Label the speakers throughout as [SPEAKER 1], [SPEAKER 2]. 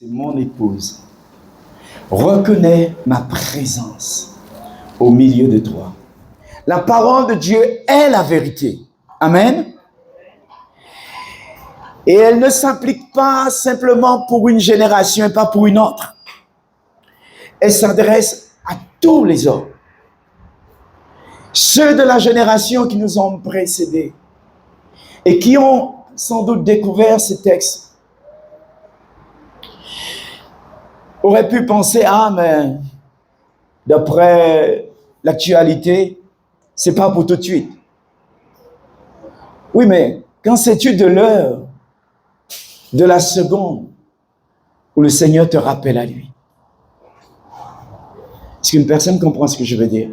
[SPEAKER 1] Mon épouse, reconnais ma présence au milieu de toi. La parole de Dieu est la vérité. Amen. Et elle ne s'applique pas simplement pour une génération et pas pour une autre. Elle s'adresse à tous les hommes. Ceux de la génération qui nous ont précédés et qui ont sans doute découvert ces textes auraient pu penser, mais d'après l'actualité, c'est pas pour tout de suite. Oui, mais quand sais-tu de l'heure, de la seconde où le Seigneur te rappelle à lui? Est-ce qu'une personne comprend ce que je veux dire?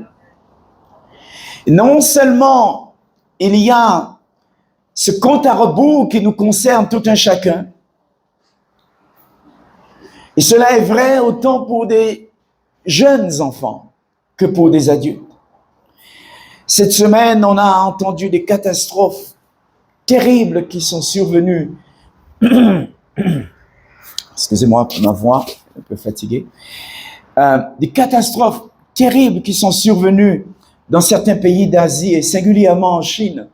[SPEAKER 1] Non seulement il y a ce compte à rebours qui nous concerne tout un chacun, et cela est vrai autant pour des jeunes enfants que pour des adultes. Cette semaine, on a entendu des catastrophes terribles qui sont survenues. Excusez-moi pour ma voix, un peu fatiguée. Des catastrophes terribles qui sont survenues dans certains pays d'Asie et singulièrement en Chine.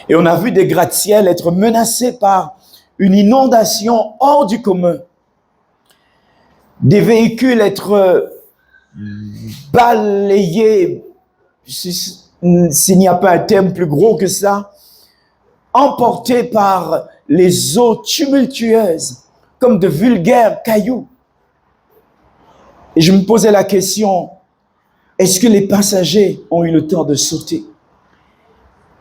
[SPEAKER 1] Et on a vu des gratte-ciels être menacés par une inondation hors du commun. Des véhicules être balayés, s'il n'y a pas un terme plus gros que ça, emportés par les eaux tumultueuses, comme de vulgaires cailloux. Et je me posais la question, est-ce que les passagers ont eu le temps de sauter?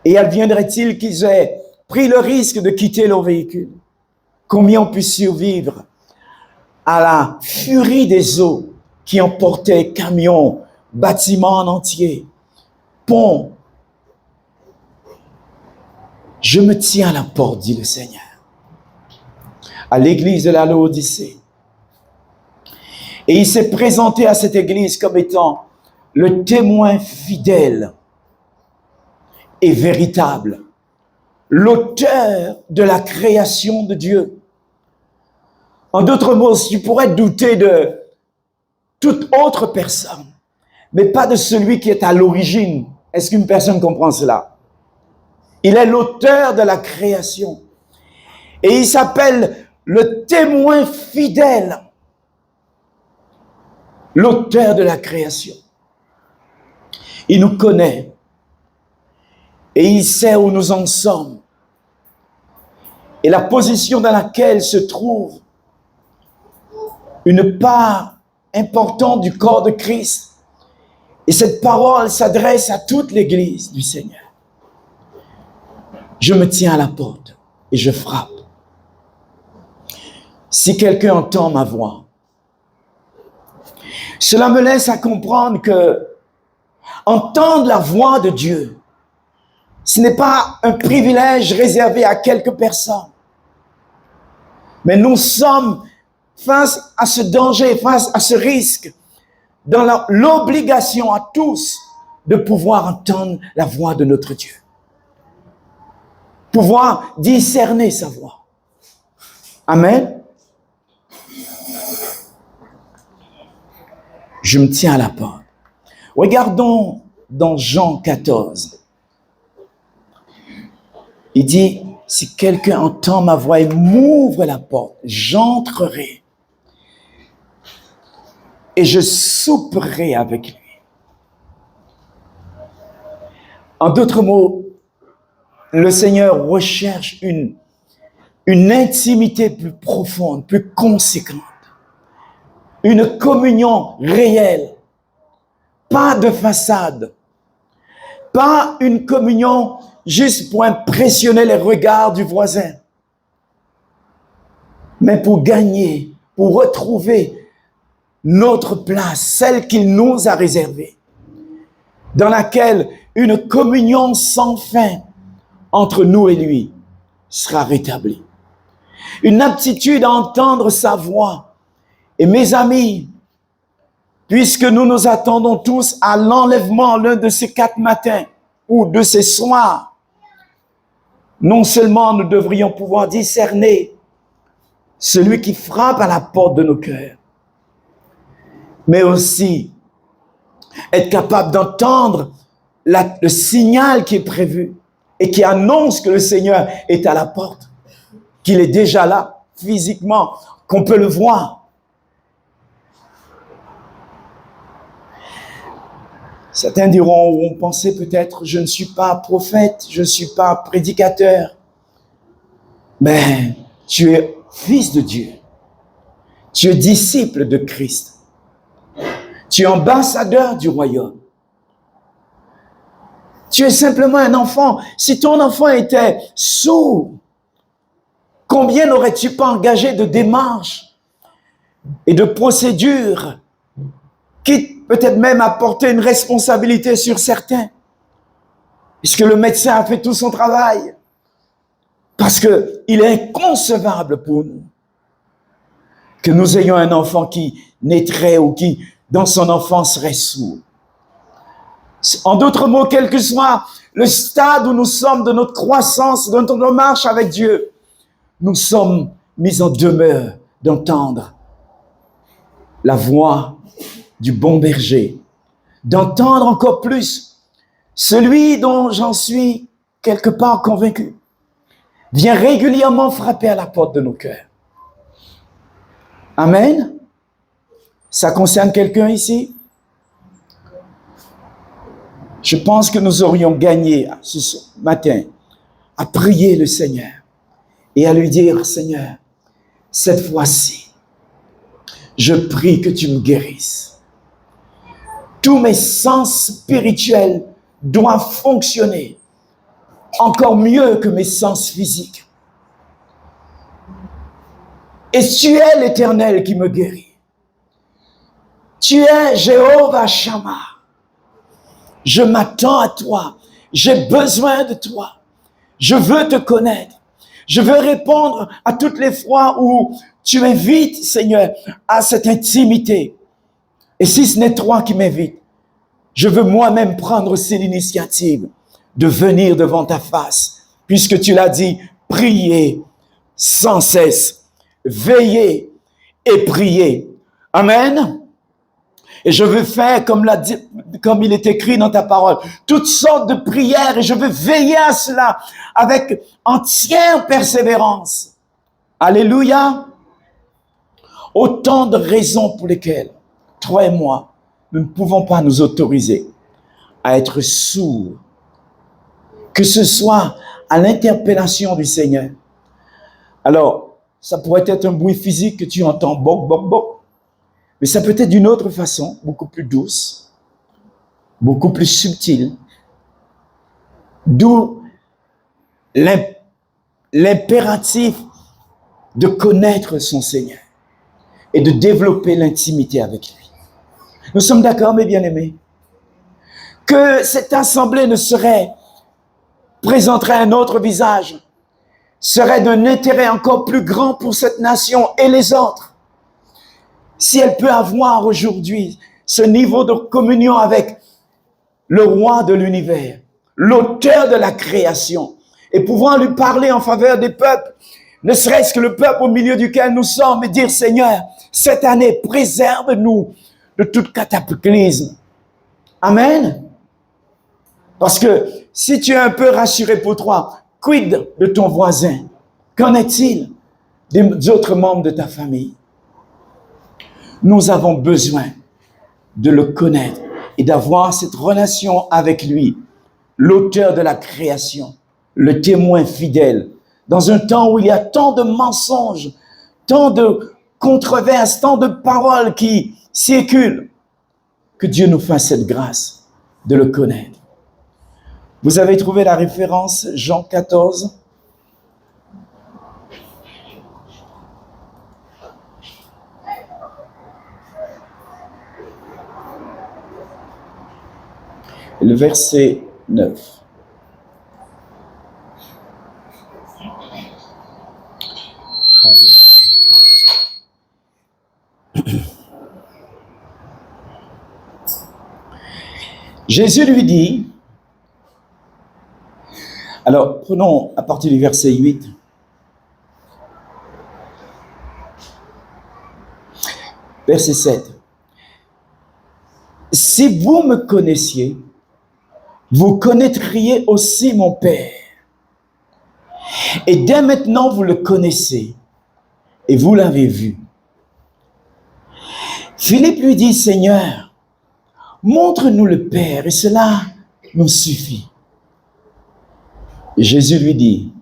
[SPEAKER 1] Et adviendrait-il qu'ils aient pris le risque de quitter leur véhicule? Combien ont pu survivre à la furie des eaux qui emportaient camions, bâtiments en entier, ponts? Je me tiens à la porte, dit le Seigneur, à l'église de la Laodicée. Et il s'est présenté à cette église comme étant le témoin fidèle et véritable, l'auteur de la création de Dieu. En d'autres mots, tu pourrais douter de toute autre personne, mais pas de celui qui est à l'origine. Est-ce qu'une personne comprend cela? Il est l'auteur de la création. Et il s'appelle le témoin fidèle, l'auteur de la création. Il nous connaît et il sait où nous en sommes et la position dans laquelle se trouve une part importante du corps de Christ. Et cette parole s'adresse à toute l'Église du Seigneur. Je me tiens à la porte et je frappe. Si quelqu'un entend ma voix, cela me laisse à comprendre que entendre la voix de Dieu, ce n'est pas un privilège réservé à quelques personnes. Mais nous sommes face à ce danger, face à ce risque, dans l'obligation à tous de pouvoir entendre la voix de notre Dieu. Pouvoir discerner sa voix. Amen. Je me tiens à la porte. Regardons dans Jean 14. Il dit, si quelqu'un entend ma voix et m'ouvre la porte, j'entrerai et je souperai avec lui. En d'autres mots, le Seigneur recherche une intimité plus profonde, plus conséquente, une communion réelle, pas de façade, pas une communion juste pour impressionner les regards du voisin, mais pour gagner, pour retrouver notre place, celle qu'il nous a réservée, dans laquelle une communion sans fin entre nous et lui sera rétablie. Une aptitude à entendre sa voix. Et mes amis, puisque nous nous attendons tous à l'enlèvement l'un de ces 4 matins ou de ces soirs, non seulement nous devrions pouvoir discerner celui qui frappe à la porte de nos cœurs, mais aussi être capable d'entendre le signal qui est prévu et qui annonce que le Seigneur est à la porte, qu'il est déjà là, physiquement, qu'on peut le voir. Certains diront ou ont pensé peut-être, je ne suis pas prophète, je ne suis pas prédicateur. Mais tu es fils de Dieu. Tu es disciple de Christ. Tu es ambassadeur du royaume. Tu es simplement un enfant. Si ton enfant était sourd, combien n'aurais-tu pas engagé de démarches et de procédures qui peut-être même apporter une responsabilité sur certains, puisque le médecin a fait tout son travail, parce que il est inconcevable pour nous que nous ayons un enfant qui naîtrait ou qui, dans son enfance, serait sourd. En d'autres mots, quel que soit le stade où nous sommes de notre croissance, de notre marche avec Dieu, nous sommes mis en demeure d'entendre la voix du bon berger, d'entendre encore plus celui dont j'en suis quelque part convaincu, vient régulièrement frapper à la porte de nos cœurs. Amen. Ça concerne quelqu'un ici? Je pense que nous aurions gagné ce matin à prier le Seigneur et à lui dire, Seigneur, cette fois-ci, je prie que tu me guérisses. Tous mes sens spirituels doivent fonctionner encore mieux que mes sens physiques. Et tu es l'Éternel qui me guérit. Tu es Jéhovah Shammah. Je m'attends à toi. J'ai besoin de toi. Je veux te connaître. Je veux répondre à toutes les fois où tu m'invites, Seigneur, à cette intimité. Et si ce n'est toi qui m'invites, je veux moi-même prendre aussi l'initiative de venir devant ta face, puisque tu l'as dit, priez sans cesse, veillez et priez. Amen. Et je veux faire comme il est écrit dans ta parole, toutes sortes de prières, et je veux veiller à cela avec entière persévérance. Alléluia. Autant de raisons pour lesquelles, toi et moi, nous ne pouvons pas nous autoriser à être sourds, que ce soit à l'interpellation du Seigneur. Alors, ça pourrait être un bruit physique que tu entends, boc, boc, boc, mais ça peut être d'une autre façon, beaucoup plus douce, beaucoup plus subtile, d'où l'impératif de connaître son Seigneur et de développer l'intimité avec lui. Nous sommes d'accord, mes bien-aimés, que cette assemblée présenterait un autre visage, serait d'un intérêt encore plus grand pour cette nation et les autres, si elle peut avoir aujourd'hui ce niveau de communion avec le roi de l'univers, l'auteur de la création, et pouvoir lui parler en faveur des peuples, ne serait-ce que le peuple au milieu duquel nous sommes, et dire, Seigneur, cette année, préserve-nous de toute cataclysme. Amen. Parce que si tu es un peu rassuré pour toi, quid de ton voisin? Qu'en est-il des autres membres de ta famille? Nous avons besoin de le connaître et d'avoir cette relation avec lui, l'auteur de la création, le témoin fidèle, dans un temps où il y a tant de mensonges, tant de controverses, tant de paroles qui circulent, que Dieu nous fasse cette grâce de le connaître. Vous avez trouvé la référence, Jean 14? Le verset 9. Jésus lui dit, alors prenons à partir du verset 8, Verset 7. Si vous me connaissiez, vous connaîtriez aussi mon Père. Et dès maintenant, vous le connaissez et vous l'avez vu. Philippe lui dit, Seigneur, montre-nous le Père et cela nous suffit. Et Jésus lui dit,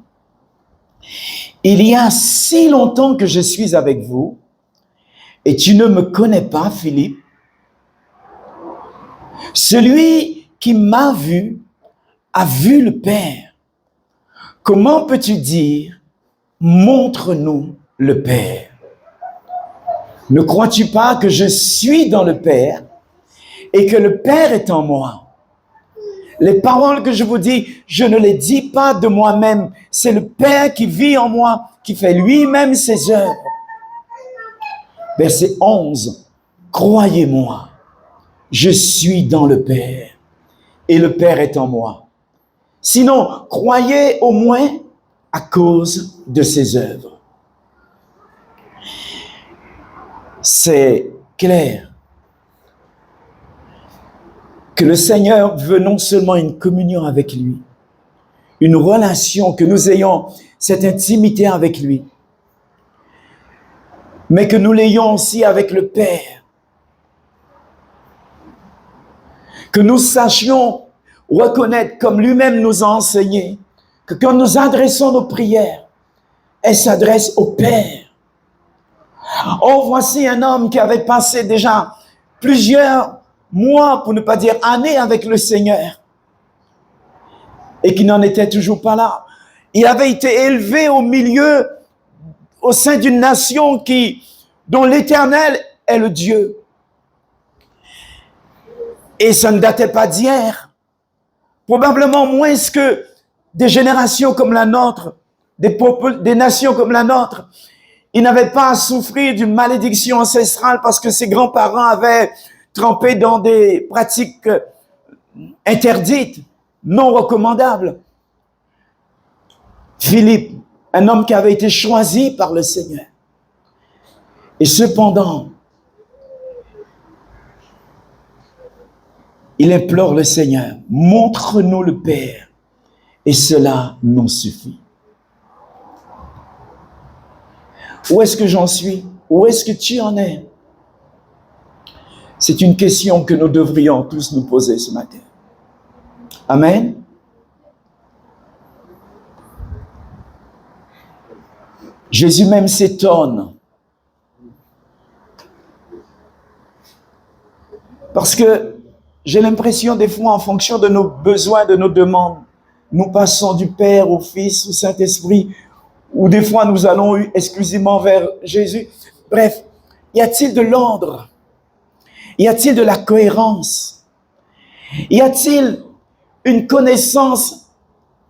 [SPEAKER 1] il y a si longtemps que je suis avec vous et tu ne me connais pas, Philippe. Celui qui m'a vu a vu le Père. Comment peux-tu dire, montre-nous le Père? Ne crois-tu pas que je suis dans le Père et que le Père est en moi? Les paroles que je vous dis, je ne les dis pas de moi-même. C'est le Père qui vit en moi, qui fait lui-même ses œuvres. Verset 11. Croyez-moi, je suis dans le Père et le Père est en moi. Sinon, croyez au moins à cause de ses œuvres. C'est clair que le Seigneur veut non seulement une communion avec lui, une relation, que nous ayons cette intimité avec lui, mais que nous l'ayons aussi avec le Père. Que nous sachions reconnaître, comme lui-même nous a enseigné, que quand nous adressons nos prières, elles s'adressent au Père. Oh, voici un homme qui avait passé déjà plusieurs mois, pour ne pas dire années, avec le Seigneur et qui n'en était toujours pas là. Il avait été élevé au sein d'une nation dont l'Éternel est le Dieu. Et ça ne datait pas d'hier. Probablement moins que des générations comme la nôtre, des nations comme la nôtre. Il n'avait pas à souffrir d'une malédiction ancestrale parce que ses grands-parents avaient trempé dans des pratiques interdites, non recommandables. Philippe, un homme qui avait été choisi par le Seigneur. Et cependant, il implore le Seigneur, montre-nous le Père, et cela nous suffit. Où est-ce que j'en suis? Où est-ce que tu en es? C'est une question que nous devrions tous nous poser ce matin. Amen. Jésus même s'étonne. Parce que j'ai l'impression des fois, en fonction de nos besoins, de nos demandes, nous passons du Père au Fils, au Saint-Esprit, ou des fois nous allons exclusivement vers Jésus. Bref, y a-t-il de l'ordre? Y a-t-il de la cohérence? Y a-t-il une connaissance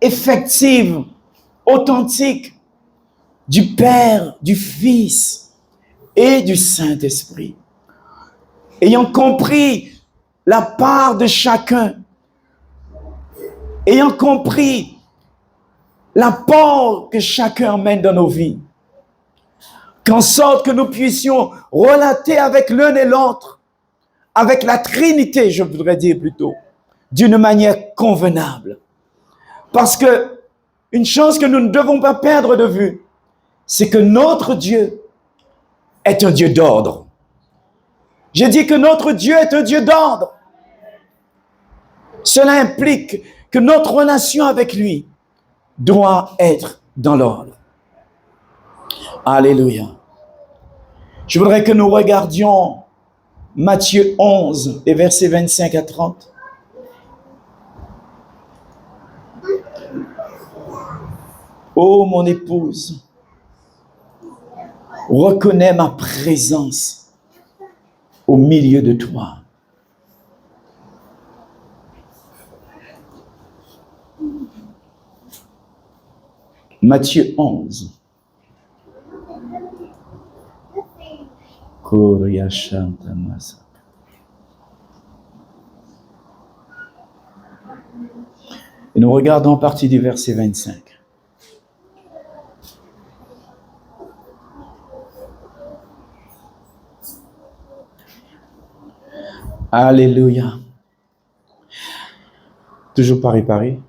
[SPEAKER 1] effective, authentique du Père, du Fils et du Saint-Esprit? Ayant compris la part de chacun, ayant compris l'apport que chacun emmène dans nos vies, qu'en sorte que nous puissions relater avec l'un et l'autre, avec la Trinité, je voudrais dire plutôt, d'une manière convenable. Parce que une chose que nous ne devons pas perdre de vue, c'est que notre Dieu est un Dieu d'ordre. J'ai dit que notre Dieu est un Dieu d'ordre. Cela implique que notre relation avec lui doit être dans l'ordre. Alléluia. Je voudrais que nous regardions Matthieu 11, les versets 25 à 30. Ô mon épouse, reconnais ma présence au milieu de toi. Matthieu 11. Et nous regardons à partir du verset 25. Alléluia. Toujours Paris.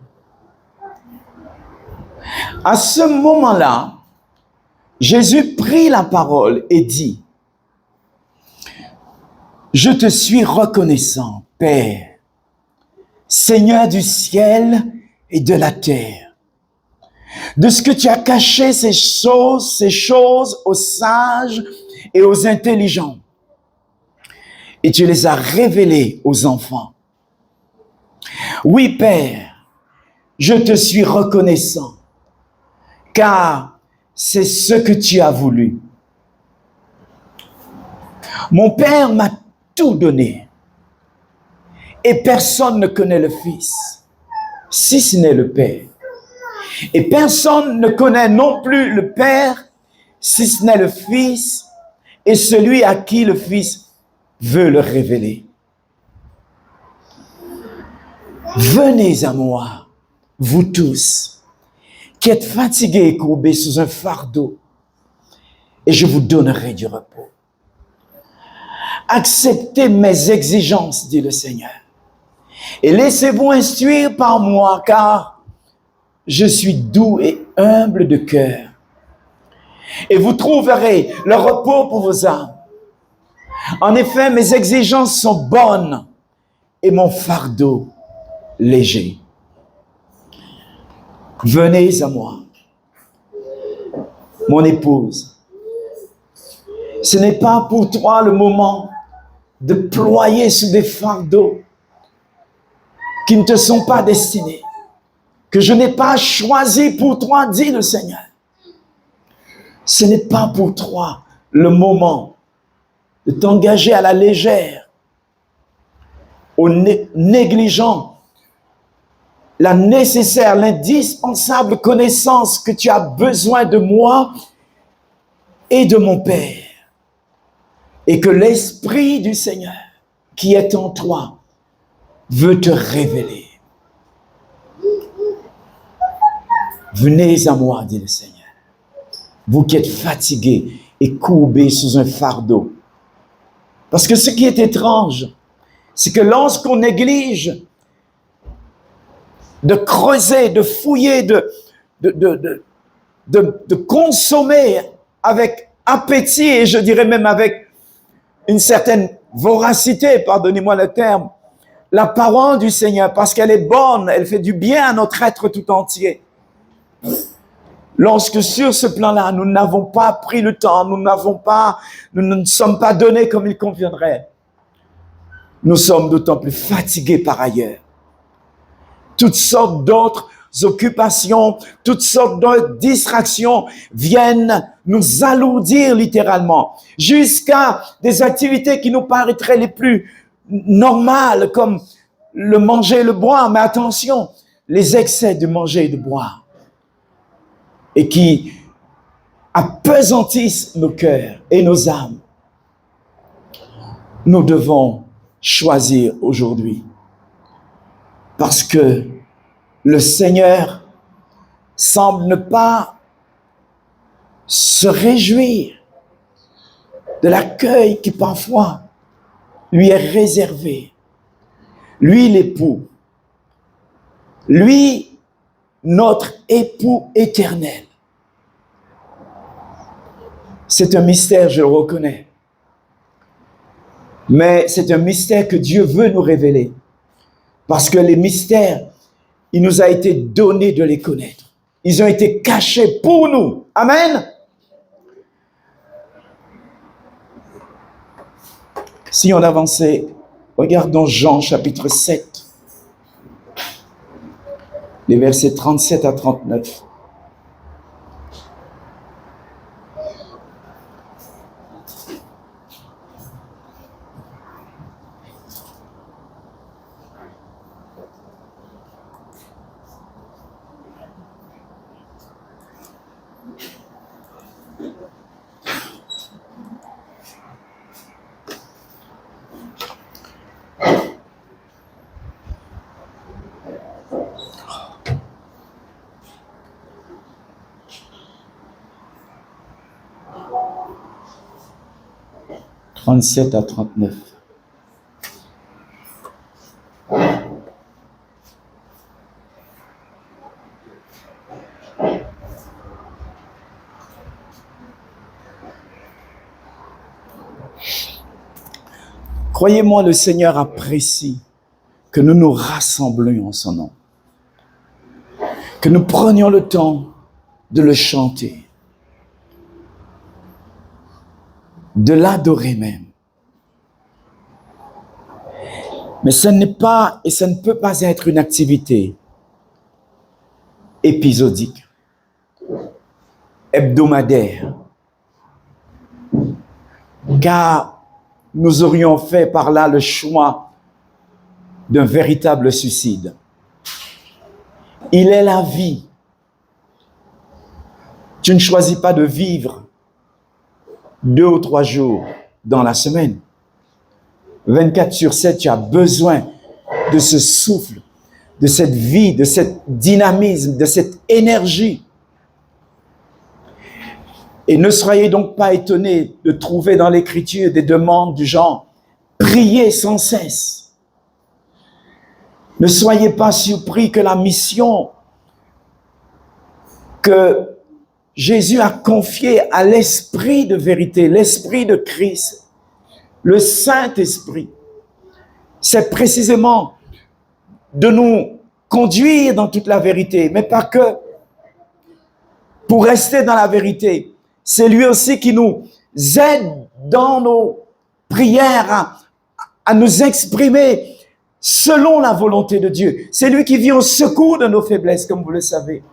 [SPEAKER 1] À ce moment-là, Jésus prit la parole et dit, « Je te suis reconnaissant, Père, Seigneur du ciel et de la terre, de ce que tu as caché ces choses aux sages et aux intelligents, et tu les as révélées aux enfants. Oui, Père, je te suis reconnaissant, car c'est ce que tu as voulu. Mon Père m'a tout donné, et personne ne connaît le Fils, si ce n'est le Père. Et personne ne connaît non plus le Père, si ce n'est le Fils, et celui à qui le Fils veut le révéler. Venez à moi, vous tous, qui êtes fatigués et courbés sous un fardeau, et je vous donnerai du repos. Acceptez mes exigences, dit le Seigneur, et laissez-vous instruire par moi, car je suis doux et humble de cœur, et vous trouverez le repos pour vos âmes. En effet, mes exigences sont bonnes et mon fardeau léger. Venez à moi, mon épouse. Ce n'est pas pour toi le moment de ployer sous des fardeaux qui ne te sont pas destinés, que je n'ai pas choisi pour toi, dit le Seigneur. Ce n'est pas pour toi le moment de t'engager à la légère, au négligent, la nécessaire, l'indispensable connaissance que tu as besoin de moi et de mon Père, et que l'Esprit du Seigneur qui est en toi veut te révéler. Venez à moi, dit le Seigneur, vous qui êtes fatigués et courbés sous un fardeau. Parce que ce qui est étrange, c'est que lorsqu'on néglige de creuser, de fouiller, de consommer avec appétit, et je dirais même avec une certaine voracité, pardonnez-moi le terme, la parole du Seigneur, parce qu'elle est bonne, elle fait du bien à notre être tout entier. Lorsque sur ce plan-là, nous n'avons pas pris le temps, nous ne nous sommes pas donnés comme il conviendrait, nous sommes d'autant plus fatigués par ailleurs. Toutes sortes d'autres occupations, toutes sortes d'autres distractions viennent nous alourdir littéralement, jusqu'à des activités qui nous paraîtraient les plus normales, comme le manger et le boire. Mais attention, les excès de manger et de boire, et qui appesantissent nos cœurs et nos âmes. Nous devons choisir aujourd'hui, parce que le Seigneur semble ne pas se réjouir de l'accueil qui parfois lui est réservé. Lui, l'époux, lui, notre époux éternel. C'est un mystère, je le reconnais. Mais c'est un mystère que Dieu veut nous révéler. Parce que les mystères, il nous a été donné de les connaître. Ils ont été cachés pour nous. Amen. Si on avançait, regardons Jean chapitre 7, les versets 37 à 39. « 37 à 39. Croyez-moi, le Seigneur apprécie que nous nous rassemblions en son nom, que nous prenions le temps de le chanter, de l'adorer même. Mais ce n'est pas et ça ne peut pas être une activité épisodique, hebdomadaire, car nous aurions fait par là le choix d'un véritable suicide. Il est la vie. Tu ne choisis pas de vivre 2 ou 3 jours dans la semaine. 24/7, tu as besoin de ce souffle, de cette vie, de cet dynamisme, de cette énergie. Et ne soyez donc pas étonnés de trouver dans l'Écriture des demandes du genre « priez sans cesse ». Ne soyez pas surpris que la mission que Jésus a confiée à l'Esprit de vérité, l'Esprit de Christ, le Saint-Esprit, c'est précisément de nous conduire dans toute la vérité, mais pas que. Pour rester dans la vérité, c'est lui aussi qui nous aide dans nos prières à nous exprimer selon la volonté de Dieu. C'est lui qui vient au secours de nos faiblesses, comme vous le savez,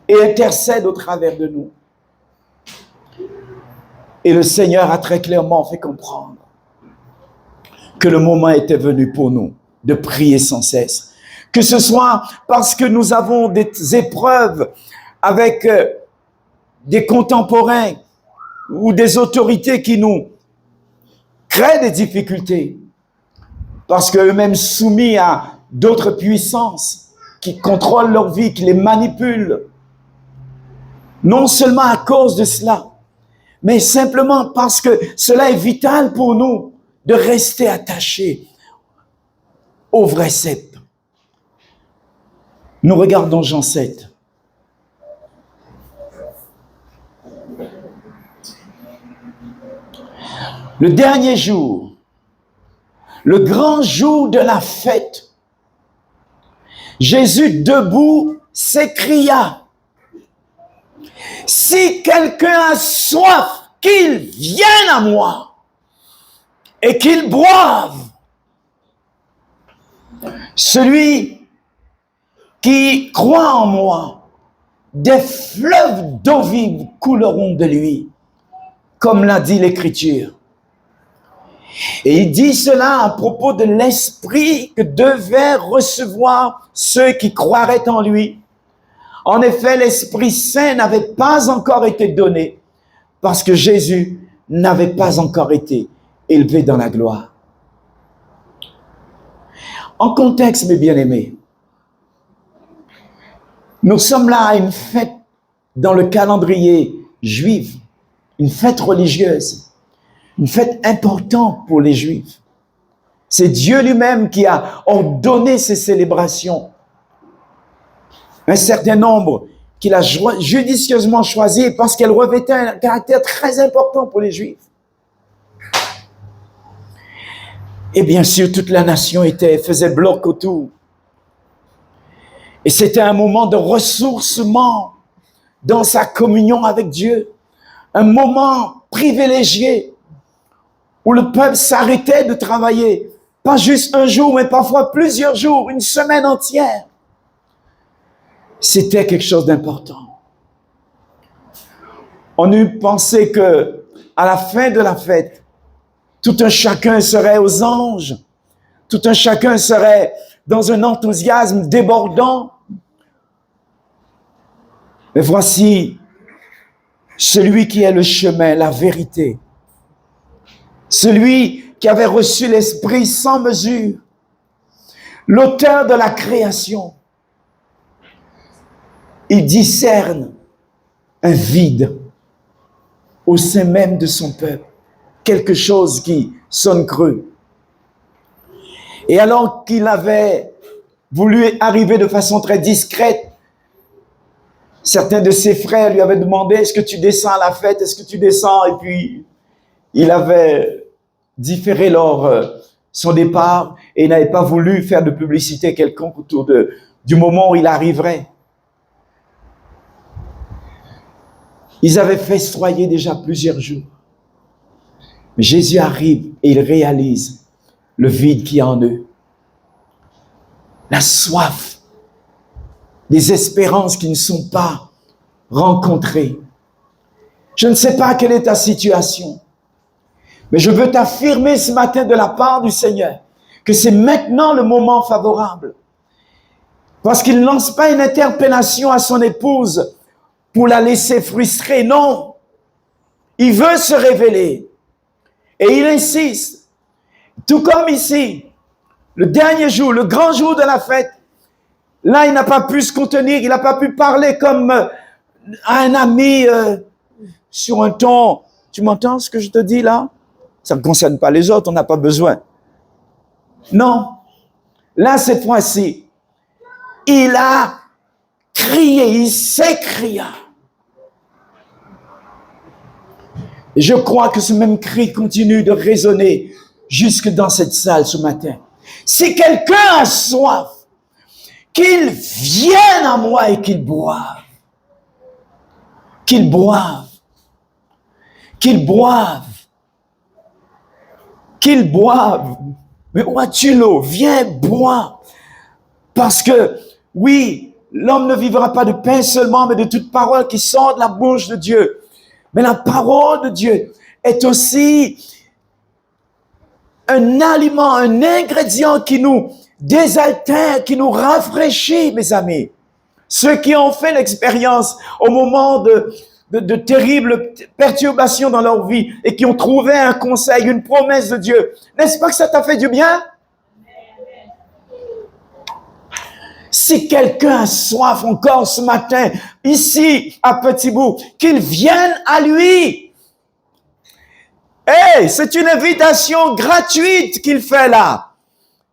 [SPEAKER 1] et intercède au travers de nous. Et le Seigneur a très clairement fait comprendre que le moment était venu pour nous de prier sans cesse. Que ce soit parce que nous avons des épreuves avec des contemporains ou des autorités qui nous créent des difficultés, parce qu'eux-mêmes soumis à d'autres puissances qui contrôlent leur vie, qui les manipulent. Non seulement à cause de cela, mais simplement parce que cela est vital pour nous de rester attachés au vrai cep. Nous regardons Jean 7. Le dernier jour, le grand jour de la fête, Jésus debout s'écria: si quelqu'un a soif, qu'il vienne à moi et qu'il boive. Celui qui croit en moi, des fleuves d'eau vive couleront de lui, comme l'a dit l'Écriture. Et il dit cela à propos de l'Esprit que devaient recevoir ceux qui croiraient en lui. En effet, l'Esprit Saint n'avait pas encore été donné parce que Jésus n'avait pas encore été élevé dans la gloire. En contexte, mes bien-aimés, nous sommes là à une fête dans le calendrier juif, une fête religieuse, une fête importante pour les Juifs. C'est Dieu lui-même qui a ordonné ces célébrations. Un certain nombre qu'il a judicieusement choisi parce qu'elles revêtaient un caractère très important pour les Juifs. Et bien sûr, toute la nation faisait bloc autour. Et c'était un moment de ressourcement dans sa communion avec Dieu. Un moment privilégié où le peuple s'arrêtait de travailler. Pas juste un jour, mais parfois plusieurs jours, une semaine entière. C'était quelque chose d'important. On eût pensé que, à la fin de la fête, tout un chacun serait aux anges. Tout un chacun serait dans un enthousiasme débordant. Mais voici celui qui est le chemin, la vérité. Celui qui avait reçu l'Esprit sans mesure. L'auteur de la création. Il discerne un vide au sein même de son peuple. Quelque chose qui sonne creux. Et alors qu'il avait voulu arriver de façon très discrète, certains de ses frères lui avaient demandé: est-ce que tu descends à la fête? Est-ce que tu descends? Et puis, il avait différé leur son départ et il n'avait pas voulu faire de publicité quelconque autour du moment où il arriverait. Ils avaient festoyé déjà plusieurs jours. Mais Jésus arrive et il réalise le vide qu'il y a en eux. La soif, les espérances qui ne sont pas rencontrées. Je ne sais pas quelle est ta situation, mais je veux t'affirmer ce matin de la part du Seigneur que c'est maintenant le moment favorable. Parce qu'il ne lance pas une interpellation à son épouse pour la laisser frustrée. Non, il veut se révéler. Et il insiste. Tout comme ici, le dernier jour, le grand jour de la fête, là, il n'a pas pu se contenir, il n'a pas pu parler comme à un ami sur un ton. Tu m'entends ce que je te dis là? Ça ne concerne pas les autres, on n'a pas besoin. Non. Là, cette fois-ci, il a crié, il s'écria. Et je crois que ce même cri continue de résonner jusque dans cette salle ce matin. Si quelqu'un a soif, qu'il vienne à moi et qu'il boive. Qu'il boive. Qu'il boive. Qu'il boive. Mais où as-tu l'eau? Viens, bois. Parce que, oui, l'homme ne vivra pas de pain seulement, mais de toute parole qui sort de la bouche de Dieu. Mais la parole de Dieu est aussi un aliment, un ingrédient qui nous désaltère, qui nous rafraîchit, mes amis. Ceux qui ont fait l'expérience au moment de terribles perturbations dans leur vie et qui ont trouvé un conseil, une promesse de Dieu, n'est-ce pas que ça t'a fait du bien? Si quelqu'un a soif encore ce matin, ici à Petit-Bout, qu'il vienne à lui. Hey, c'est une invitation gratuite qu'il fait là.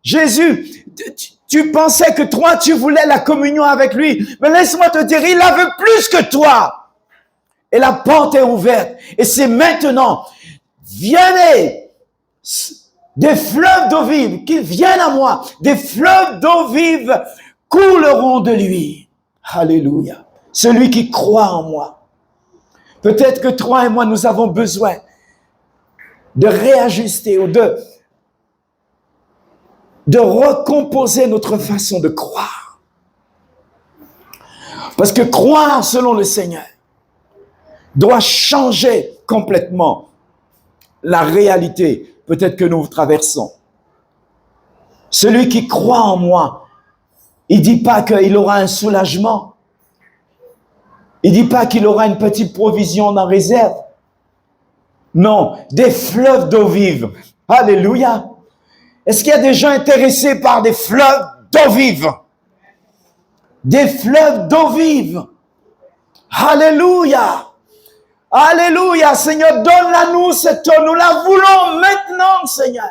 [SPEAKER 1] Jésus, tu pensais que toi, tu voulais la communion avec lui. Mais laisse-moi te dire, il la veut plus que toi. Et la porte est ouverte. Et c'est maintenant. Venez, des fleuves d'eau vive, qu'ils viennent à moi. Des fleuves d'eau vive couleront de lui. Alléluia. Celui qui croit en moi. Peut-être que toi et moi, nous avons besoin de réajuster ou de recomposer notre façon de croire. Parce que croire selon le Seigneur doit changer complètement la réalité peut-être que nous traversons. Celui qui croit en moi, il dit pas qu'il aura un soulagement. Il dit pas qu'il aura une petite provision en réserve. Non, des fleuves d'eau vive. Alléluia. Est-ce qu'il y a des gens intéressés par des fleuves d'eau vive? Des fleuves d'eau vive. Alléluia. Alléluia. Seigneur, donne-la-nous cette eau. Nous la voulons maintenant, Seigneur.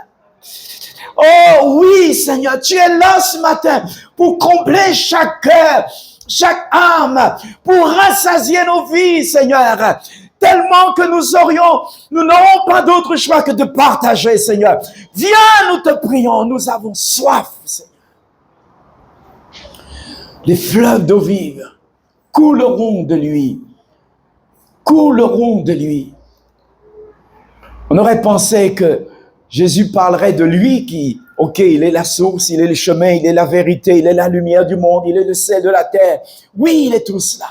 [SPEAKER 1] Oh oui, Seigneur, tu es là ce matin pour combler chaque cœur, chaque âme, pour rassasier nos vies, Seigneur. Tellement que nous n'aurons pas d'autre choix que de partager, Seigneur. Viens, nous te prions, nous avons soif, Seigneur. Les fleuves d'eau vive couleront de lui. Couleront de lui. On aurait pensé que Jésus parlerait de lui qui, ok, il est la source, il est le chemin, il est la vérité, il est la lumière du monde, il est le sel de la terre. Oui, il est tout cela.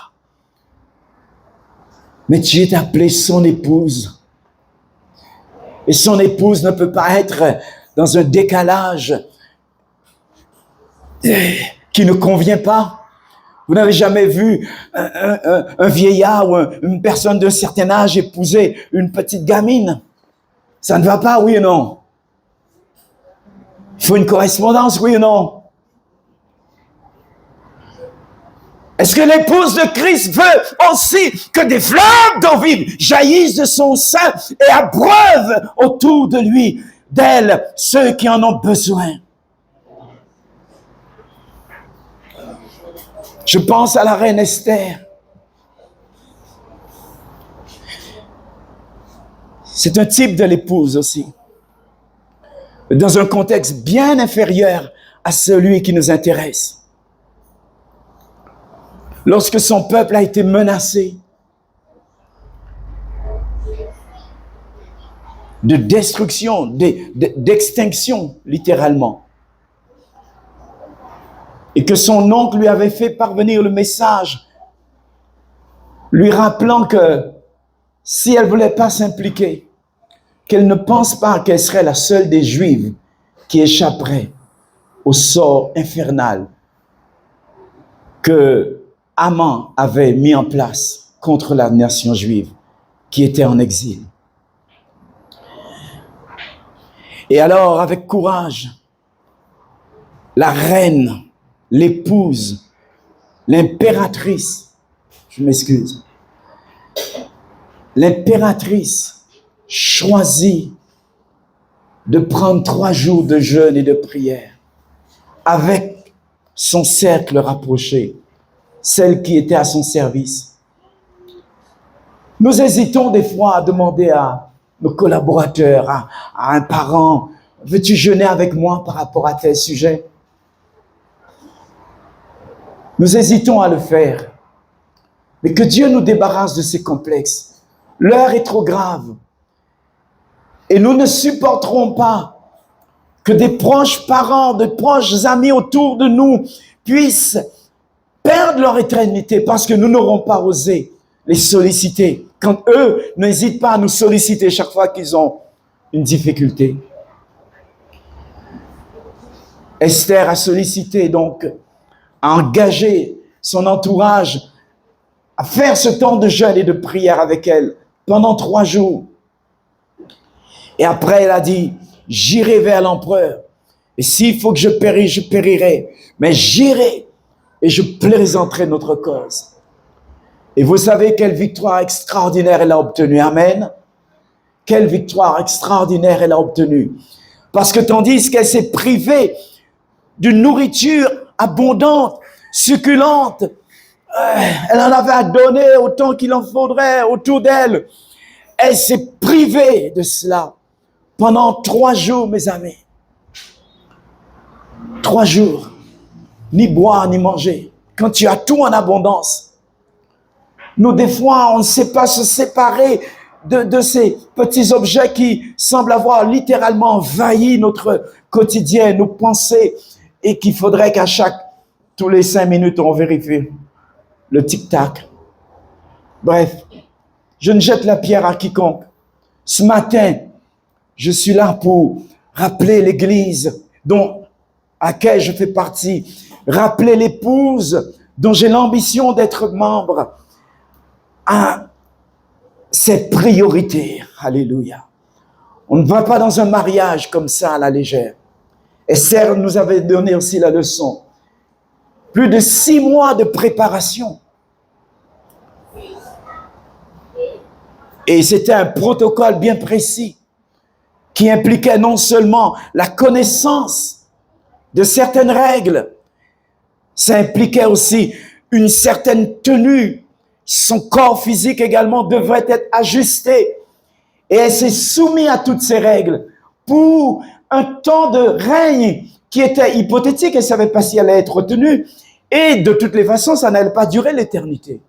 [SPEAKER 1] Mais tu es appelé son épouse. Et son épouse ne peut pas être dans un décalage qui ne convient pas. Vous n'avez jamais vu un vieillard ou une personne d'un certain âge épouser une petite gamine. Ça ne va pas, oui ou non? Il faut une correspondance, oui ou non? Est-ce que l'épouse de Christ veut aussi que des fleuves d'eau vive jaillissent de son sein et abreuvent autour de lui, d'elle, ceux qui en ont besoin? Je pense à la reine Esther. C'est un type de l'épouse aussi. dans un contexte bien inférieur à celui qui nous intéresse. Lorsque son peuple a été menacé de destruction, d'extinction, littéralement, et que son oncle lui avait fait parvenir le message, lui rappelant que si elle ne voulait pas s'impliquer, qu'elle ne pense pas qu'elle serait la seule des Juives qui échapperait au sort infernal que Haman avait mis en place contre la nation juive qui était en exil. Et alors, avec courage, la reine, l'épouse, l'impératrice, je m'excuse, l'impératrice choisit de prendre 3 jours de jeûne et de prière avec son cercle rapproché, celle qui était à son service. Nous hésitons des fois à demander à nos collaborateurs, à un parent, veux-tu jeûner avec moi par rapport à tel sujet? Nous hésitons à le faire. Mais que Dieu nous débarrasse de ces complexes. L'heure est trop grave. Et nous ne supporterons pas que des proches parents, de proches amis autour de nous puissent perdre leur éternité parce que nous n'aurons pas osé les solliciter. Quand eux n'hésitent pas à nous solliciter chaque fois qu'ils ont une difficulté. Esther a sollicité donc, a engagé son entourage à faire ce temps de jeûne et de prière avec elle pendant 3 jours. Et après, elle a dit, j'irai vers l'empereur. Et s'il faut que je périsse, je périrai. Mais j'irai et je plaisanterai notre cause. Et vous savez quelle victoire extraordinaire elle a obtenue. Amen. Quelle victoire extraordinaire elle a obtenue. Parce que tandis qu'elle s'est privée d'une nourriture abondante, succulente, elle en avait à donner autant qu'il en faudrait autour d'elle. Elle s'est privée de cela pendant 3 jours, mes amis. 3 jours, ni boire, ni manger. Quand tu as tout en abondance, nous, des fois, on ne sait pas se séparer de ces petits objets qui semblent avoir littéralement envahi notre quotidien, nos pensées, et qu'il faudrait qu'à tous les 5 minutes, on vérifie le tic-tac. Bref, je ne jette la pierre à quiconque. Ce matin, je suis là pour rappeler l'Église à laquelle je fais partie, rappeler l'épouse dont j'ai l'ambition d'être membre à ses priorités. Alléluia. On ne va pas dans un mariage comme ça à la légère. Esther nous avait donné aussi la leçon. Plus de 6 mois de préparation. Et c'était un protocole bien précis qui impliquait non seulement la connaissance de certaines règles, ça impliquait aussi une certaine tenue. Son corps physique également devrait être ajusté. Et elle s'est soumise à toutes ces règles pour un temps de règne qui était hypothétique. Elle ne savait pas si elle allait être tenue. Et de toutes les façons, ça n'allait pas durer l'éternité.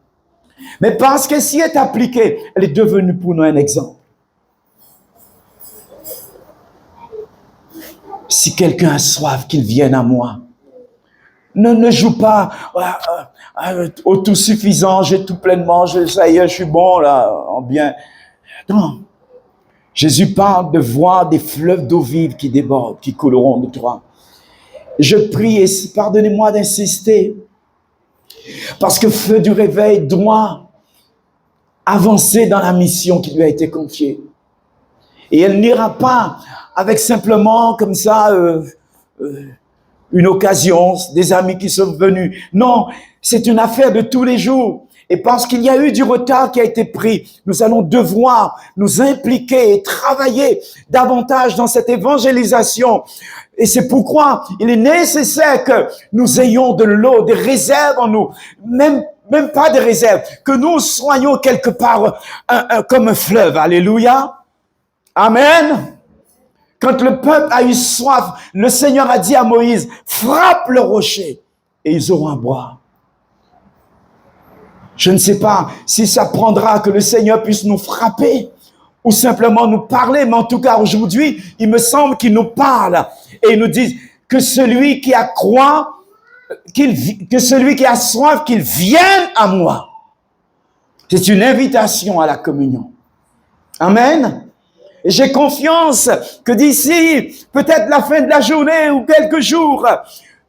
[SPEAKER 1] Mais parce qu'elle s'y est appliquée, elle est devenue pour nous un exemple. Si quelqu'un a soif, qu'il vienne à moi. Ne joue pas autosuffisant, j'ai tout pleinement, ça y est, je suis bon là, en bien. Non. Jésus parle de voir des fleuves d'eau vive qui débordent, qui couleront de toi. Je prie et pardonnez-moi d'insister, parce que Feu du Réveil doit avancer dans la mission qui lui a été confiée. Et elle n'ira pas avec simplement comme ça une occasion, des amis qui sont venus. Non, c'est une affaire de tous les jours. Et parce qu'il y a eu du retard qui a été pris, nous allons devoir nous impliquer et travailler davantage dans cette évangélisation. Et c'est pourquoi il est nécessaire que nous ayons de l'eau, des réserves en nous, même pas des réserves, que nous soyons quelque part comme un fleuve. Alléluia. Amen. Quand le peuple a eu soif, le Seigneur a dit à Moïse, frappe le rocher et ils auront à boire. Je ne sais pas si ça prendra que le Seigneur puisse nous frapper ou simplement nous parler, mais en tout cas aujourd'hui, il me semble qu'il nous parle et il nous dit que celui qui a soif, qu'il vienne à moi. C'est une invitation à la communion. Amen. Et j'ai confiance que d'ici, peut-être la fin de la journée ou quelques jours,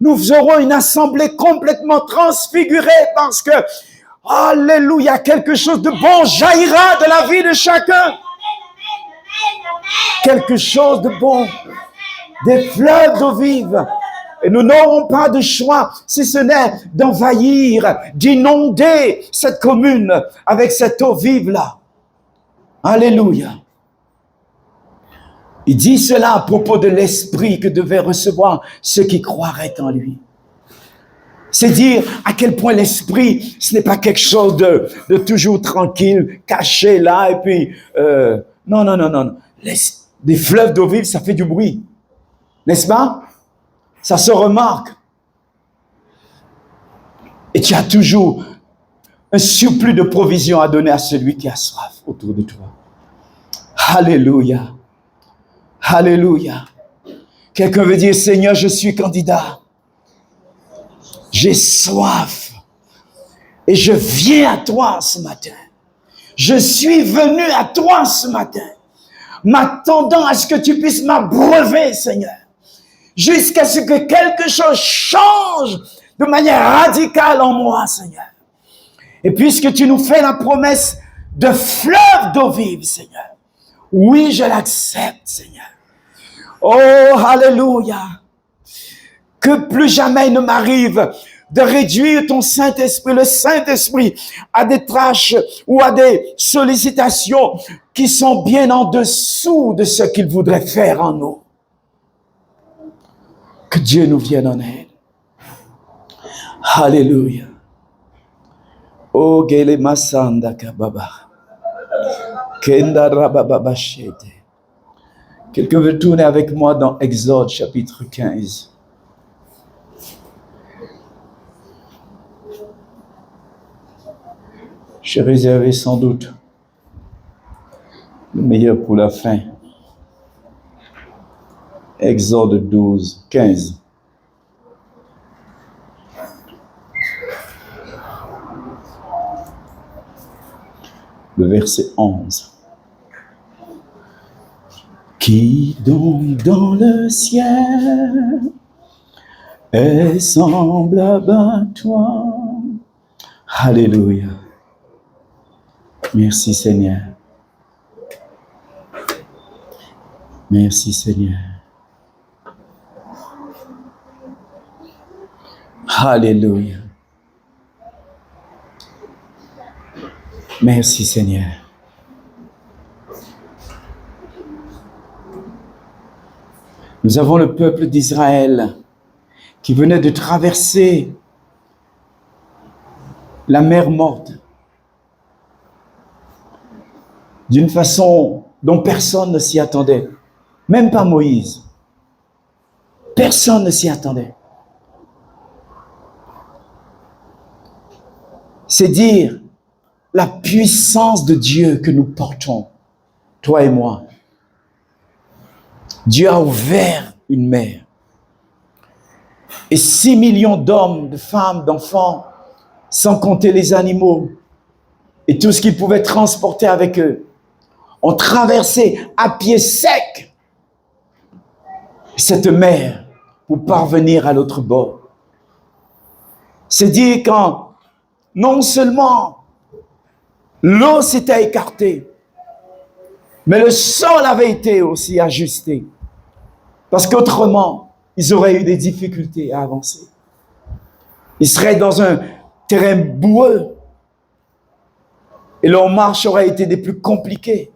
[SPEAKER 1] nous aurons une assemblée complètement transfigurée parce que, alléluia, quelque chose de bon jaillira de la vie de chacun. Quelque chose de bon, des fleuves d'eau vive. Et nous n'aurons pas de choix si ce n'est d'envahir, d'inonder cette commune avec cette eau vive-là. Alléluia. Il dit cela à propos de l'esprit que devaient recevoir ceux qui croiraient en lui. C'est dire à quel point l'esprit, ce n'est pas quelque chose de toujours tranquille, caché là, et puis, non. Des fleuves d'eau vive, ça fait du bruit. N'est-ce pas? Ça se remarque. Et tu as toujours un surplus de provisions à donner à celui qui a soif autour de toi. Alléluia. Alléluia. Quelqu'un veut dire, Seigneur, je suis candidat. J'ai soif. Et je viens à toi ce matin. Je suis venu à toi ce matin, m'attendant à ce que tu puisses m'abreuver, Seigneur. Jusqu'à ce que quelque chose change de manière radicale en moi, Seigneur. Et puisque tu nous fais la promesse de fleuves d'eau vive, Seigneur. Oui, je l'accepte, Seigneur. Oh, alléluia. Que plus jamais il ne m'arrive de réduire ton Saint-Esprit, le Saint-Esprit, à des tâches ou à des sollicitations qui sont bien en dessous de ce qu'il voudrait faire en nous. Que Dieu nous vienne en aide. Alléluia. Oh, Gele Masanda Kababa. Kenda Rababa Shete. Quelqu'un veut tourner avec moi dans Exode chapitre 15. J'ai réservé sans doute le meilleur pour la fin. Exode 12, 15. Le verset 11. Qui donc dans le ciel est semblable à toi? Alléluia. Merci Seigneur. Merci Seigneur. Alléluia. Merci Seigneur. Nous avons le peuple d'Israël qui venait de traverser la mer morte d'une façon dont personne ne s'y attendait, même pas Moïse. Personne ne s'y attendait. C'est dire la puissance de Dieu que nous portons, toi et moi. Dieu a ouvert une mer. Et 6 millions d'hommes, de femmes, d'enfants, sans compter les animaux et tout ce qu'ils pouvaient transporter avec eux, ont traversé à pied sec cette mer pour parvenir à l'autre bord. C'est dire quand non seulement l'eau s'était écartée, mais le sol avait été aussi ajusté. Parce qu'autrement, ils auraient eu des difficultés à avancer. Ils seraient dans un terrain boueux. Et leur marche aurait été des plus compliquées.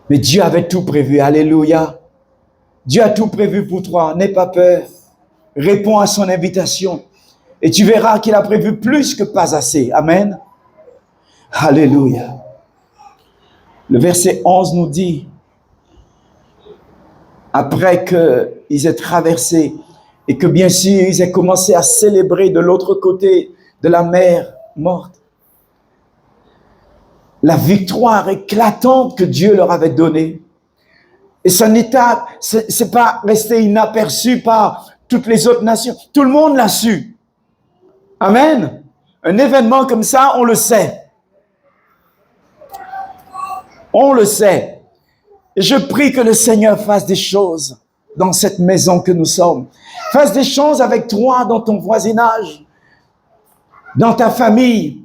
[SPEAKER 1] Mais Dieu avait tout prévu. Alléluia. Dieu a tout prévu pour toi. N'aie pas peur. Réponds à son invitation. Et tu verras qu'il a prévu plus que pas assez. Amen. Alléluia. Le verset 11 nous dit après qu'ils aient traversé et que bien sûr ils aient commencé à célébrer de l'autre côté de la mer morte la victoire éclatante que Dieu leur avait donnée. Et c'est pas resté inaperçu par toutes les autres nations. Tout le monde l'a su. Amen. Un événement comme ça, on le sait. On le sait. Et je prie que le Seigneur fasse des choses dans cette maison que nous sommes. Fasse des choses avec toi dans ton voisinage, dans ta famille,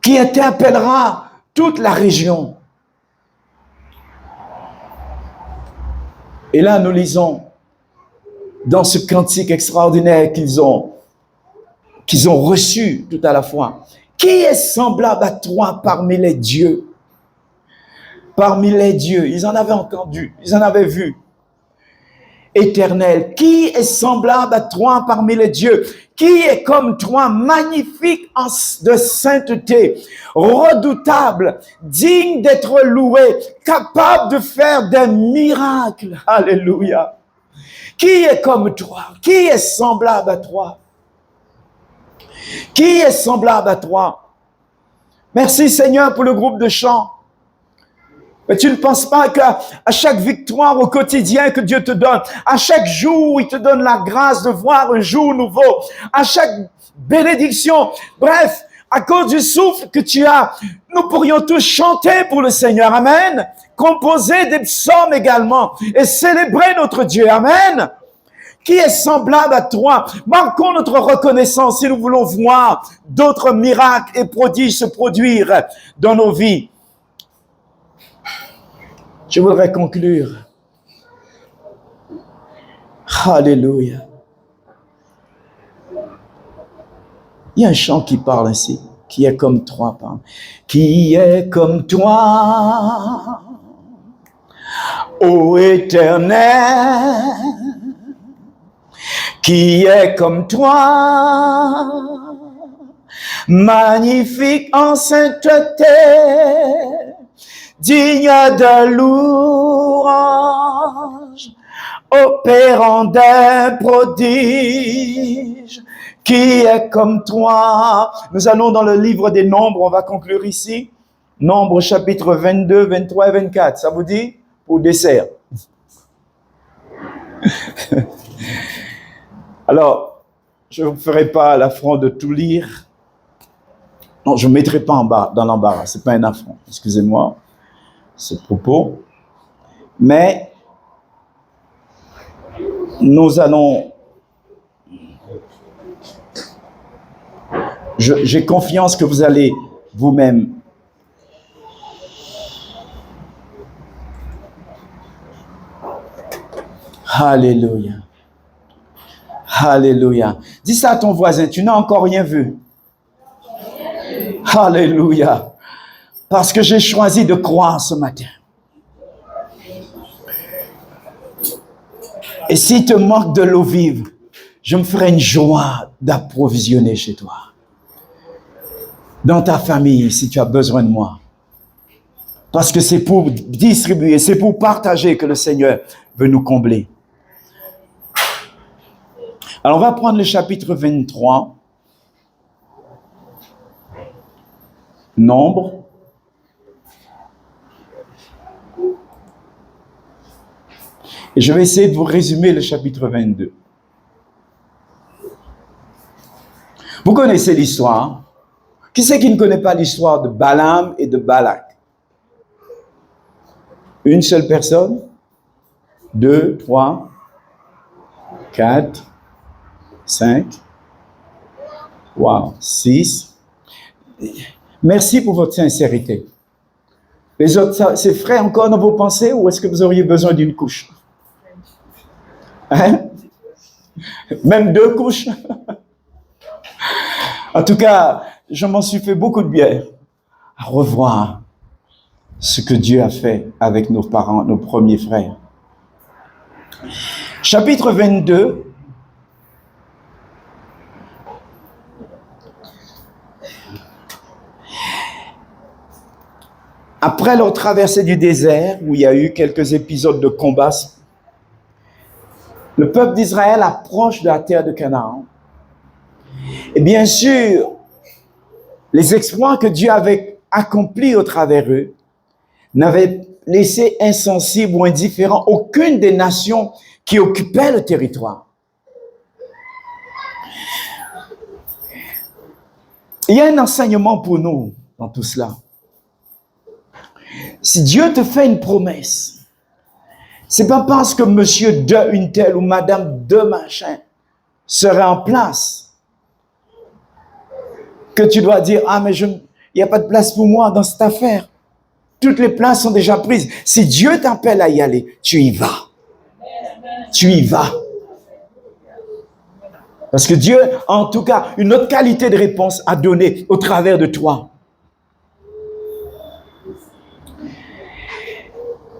[SPEAKER 1] qui interpellera toute la région. Et là, nous lisons dans ce cantique extraordinaire qu'ils ont reçu tout à la fois. Qui est semblable à toi parmi les dieux? Parmi les dieux, ils en avaient entendu, ils en avaient vu. Éternel, qui est semblable à toi parmi les dieux? Qui est comme toi, magnifique de sainteté, redoutable, digne d'être loué, capable de faire des miracles? Alléluia. Qui est comme toi? Qui est semblable à toi? Qui est semblable à toi? Merci Seigneur pour le groupe de chant. Mais tu ne penses pas qu'à chaque victoire au quotidien que Dieu te donne, à chaque jour, il te donne la grâce de voir un jour nouveau, à chaque bénédiction, bref, à cause du souffle que tu as, nous pourrions tous chanter pour le Seigneur, amen, composer des psaumes également et célébrer notre Dieu, amen. Qui est semblable à toi? Marquons notre reconnaissance si nous voulons voir d'autres miracles et prodiges se produire dans nos vies. Je voudrais conclure. Alléluia. Il y a un chant qui parle ainsi, qui est comme toi, pardon. Qui est comme toi, ô Éternel, qui est comme toi, magnifique en sainteté, digne de louange, opérant des prodiges, qui est comme toi. Nous allons dans le livre des Nombres, on va conclure ici. Nombres chapitre 22, 23 et 24, ça vous dit? Pour dessert. Alors, je ne vous ferai pas l'affront de tout lire. Non, je ne mettrai pas dans l'embarras, ce n'est pas un affront, excusez-moi. Ce propos, mais nous allons, j'ai confiance que vous allez vous-même Alléluia. Alléluia. Dis ça à ton voisin, tu n'as encore rien vu. Alléluia. Parce que j'ai choisi de croire ce matin. Et s'il te manque de l'eau vive, je me ferai une joie d'approvisionner chez toi. Dans ta famille, si tu as besoin de moi. Parce que c'est pour distribuer, c'est pour partager que le Seigneur veut nous combler. Alors, on va prendre le chapitre 23. Nombre. Et je vais essayer de vous résumer le chapitre 22. Vous connaissez l'histoire. Qui c'est qui ne connaît pas l'histoire de Balaam et de Balak? Une seule personne? 2, 3, 4, 5, wow, 6. Merci pour votre sincérité. Les autres, c'est frais encore dans vos pensées ou est-ce que vous auriez besoin d'une couche? Hein? Même 2 couches? En tout cas, je m'en suis fait beaucoup de bien à revoir ce que Dieu a fait avec nos parents, nos premiers frères. Chapitre 22. Après leur traversée du désert, où il y a eu quelques épisodes de combat, le peuple d'Israël approche de la terre de Canaan. Et bien sûr, les exploits que Dieu avait accomplis au travers eux n'avaient laissé insensible ou indifférent aucune des nations qui occupaient le territoire. Il y a un enseignement pour nous dans tout cela. Si Dieu te fait une promesse, c'est pas parce que monsieur de une telle ou madame de machin serait en place que tu dois dire, ah mais il n'y a pas de place pour moi dans cette affaire. Toutes les places sont déjà prises. Si Dieu t'appelle à y aller, tu y vas. Tu y vas. Parce que Dieu a en tout cas une autre qualité de réponse à donner au travers de toi.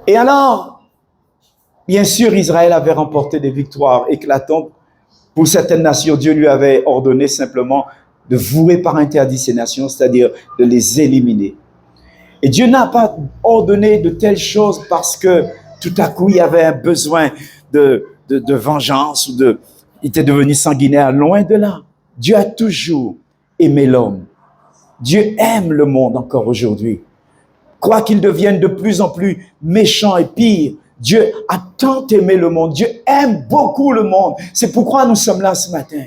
[SPEAKER 1] Et alors, bien sûr, Israël avait remporté des victoires éclatantes. Pour certaines nations, Dieu lui avait ordonné simplement de vouer par interdit ces nations, c'est-à-dire de les éliminer. Et Dieu n'a pas ordonné de telles choses parce que tout à coup, il y avait un besoin de vengeance ou il était devenu sanguinaire. Loin de là. Dieu a toujours aimé l'homme. Dieu aime le monde encore aujourd'hui. Quoi qu'il devienne de plus en plus méchant et pire, Dieu a tant aimé le monde. Dieu aime beaucoup le monde. C'est pourquoi nous sommes là ce matin.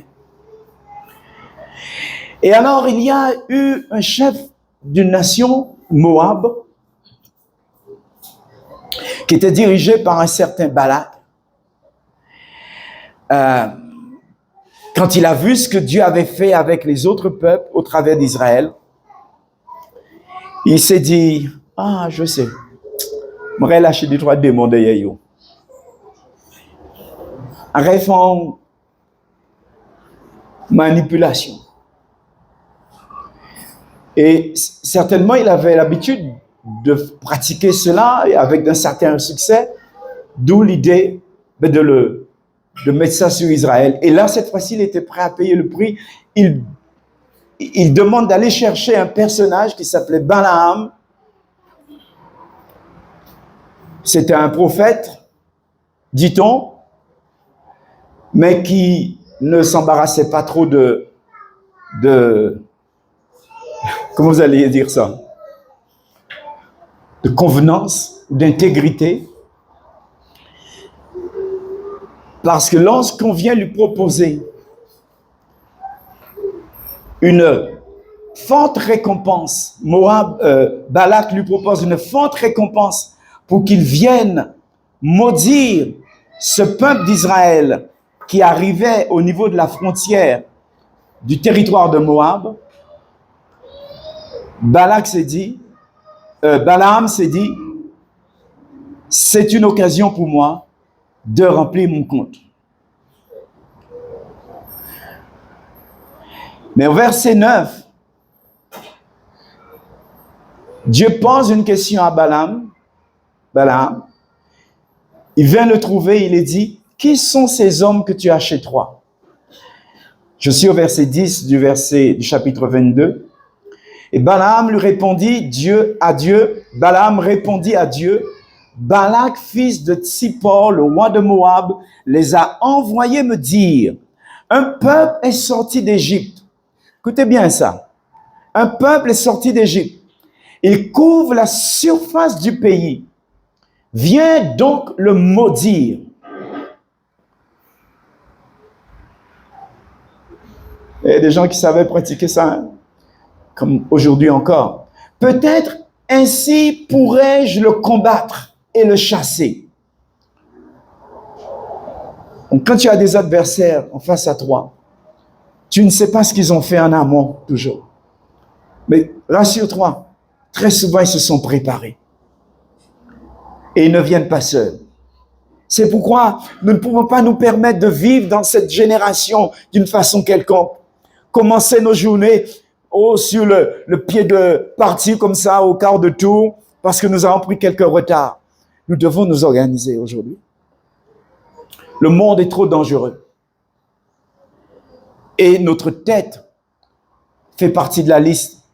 [SPEAKER 1] Et alors, il y a eu un chef d'une nation, Moab, qui était dirigé par un certain Balak. Quand il a vu ce que Dieu avait fait avec les autres peuples au travers d'Israël, il s'est dit, ah, je sais, je vais lâcher des trois démons de Yayo. En réforme, manipulation. Et certainement, il avait l'habitude de pratiquer cela avec un certain succès, d'où l'idée de mettre ça sur Israël. Et là, cette fois-ci, il était prêt à payer le prix. Il demande d'aller chercher un personnage qui s'appelait Balaam. C'était un prophète, dit-on, mais qui ne s'embarrassait pas trop de comment vous allez dire ça? De convenance, d'intégrité. Parce que lorsqu'on vient lui proposer une forte récompense, Balak lui propose une forte récompense pour qu'il vienne maudire ce peuple d'Israël qui arrivait au niveau de la frontière du territoire de Moab. Balaam s'est dit, c'est une occasion pour moi de remplir mon compte. Mais au verset 9, Dieu pose une question à Balaam. Il vient le trouver, il lui dit, qui sont ces hommes que tu as chez toi? Je suis au verset 10 du chapitre 22. Et Balaam lui répondit, Balaam répondit à Dieu, Balak, fils de Tsippor, le roi de Moab, les a envoyés me dire, un peuple est sorti d'Égypte. Écoutez bien ça. Un peuple est sorti d'Égypte. Il couvre la surface du pays. Viens donc le maudire. Il y a des gens qui savaient pratiquer ça, hein? Comme aujourd'hui encore. Peut-être ainsi pourrais-je le combattre et le chasser. Donc, quand tu as des adversaires en face à toi, tu ne sais pas ce qu'ils ont fait en amont, toujours. Mais rassure-toi, très souvent, ils se sont préparés. Et ils ne viennent pas seuls. C'est pourquoi nous ne pouvons pas nous permettre de vivre dans cette génération d'une façon quelconque. Commencer nos journées sur le pied de partie comme ça, au quart de tour, parce que nous avons pris quelques retards. Nous devons nous organiser aujourd'hui. Le monde est trop dangereux. Et notre tête fait partie de la liste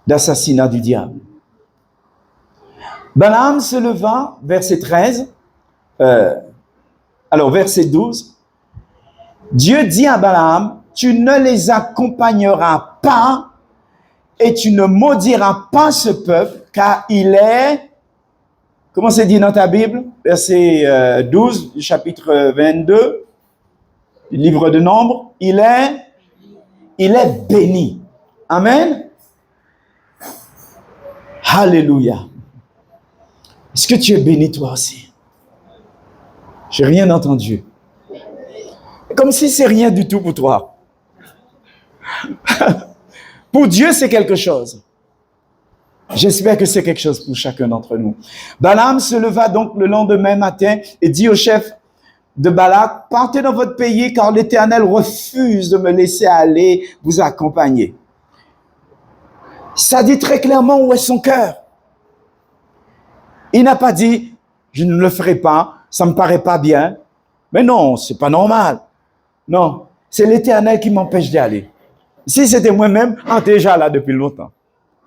[SPEAKER 1] d'assassinats du diable. Balaam se leva, verset 13, verset 12. Dieu dit à Balaam, tu ne les accompagneras pas et tu ne maudiras pas ce peuple, car il est, comment c'est dit dans ta Bible, verset 12 du chapitre 22, du livre de Nombres, il est béni. Amen. Alléluia. Est-ce que tu es béni toi aussi? J'ai rien entendu. Comme si c'est rien du tout pour toi. Pour Dieu, c'est quelque chose. J'espère que c'est quelque chose pour chacun d'entre nous. Balaam se leva donc le lendemain matin et dit au chef de Balak, partez dans votre pays car l'Éternel refuse de me laisser aller vous accompagner. Ça dit très clairement où est son cœur. Il n'a pas dit, je ne le ferai pas, ça me paraît pas bien. Mais non, c'est pas normal. Non, c'est l'Éternel qui m'empêche d'y aller. Si c'était moi-même, déjà là depuis longtemps.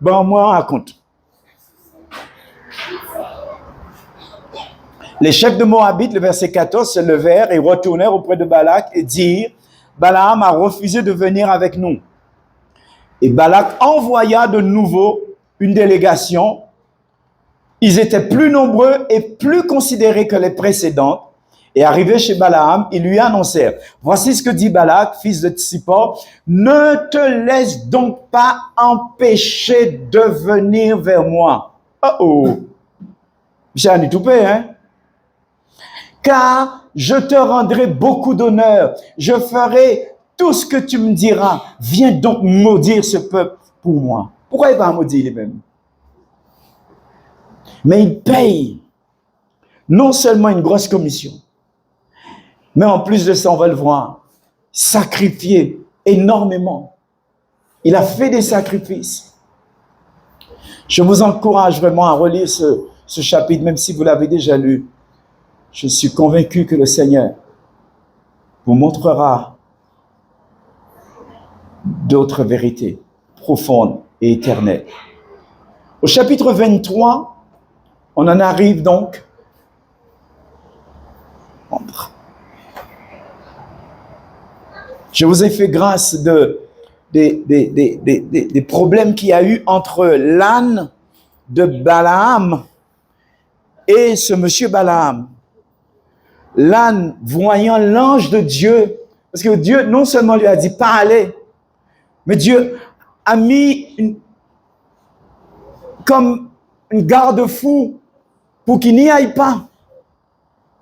[SPEAKER 1] Bon, moi, raconte. Les chefs de Moabite, le verset 14, se levèrent et retournèrent auprès de Balak et dirent, Balaam a refusé de venir avec nous. Et Balak envoya de nouveau une délégation. Ils étaient plus nombreux et plus considérés que les précédentes. Et arrivés chez Balaam, ils lui annoncèrent, voici ce que dit Balak, fils de Tsippor, ne te laisse donc pas empêcher de venir vers moi. J'ai un toupé, hein? Car je te rendrai beaucoup d'honneur, je ferai tout ce que tu me diras. Viens donc maudire ce peuple pour moi. Pourquoi il va maudire lui-même? Mais il paye non seulement une grosse commission, mais en plus de ça, on va le voir, sacrifier énormément. Il a fait des sacrifices. Je vous encourage vraiment à relire ce chapitre, même si vous l'avez déjà lu. Je suis convaincu que le Seigneur vous montrera d'autres vérités profondes et éternelles. Au chapitre 23, on en arrive donc. Je vous ai fait grâce des problèmes qu'il y a eu entre l'âne de Balaam et ce monsieur Balaam. L'âne, voyant l'ange de Dieu, parce que Dieu non seulement lui a dit pas aller, mais Dieu a mis comme une garde-fou pour qu'il n'y aille pas.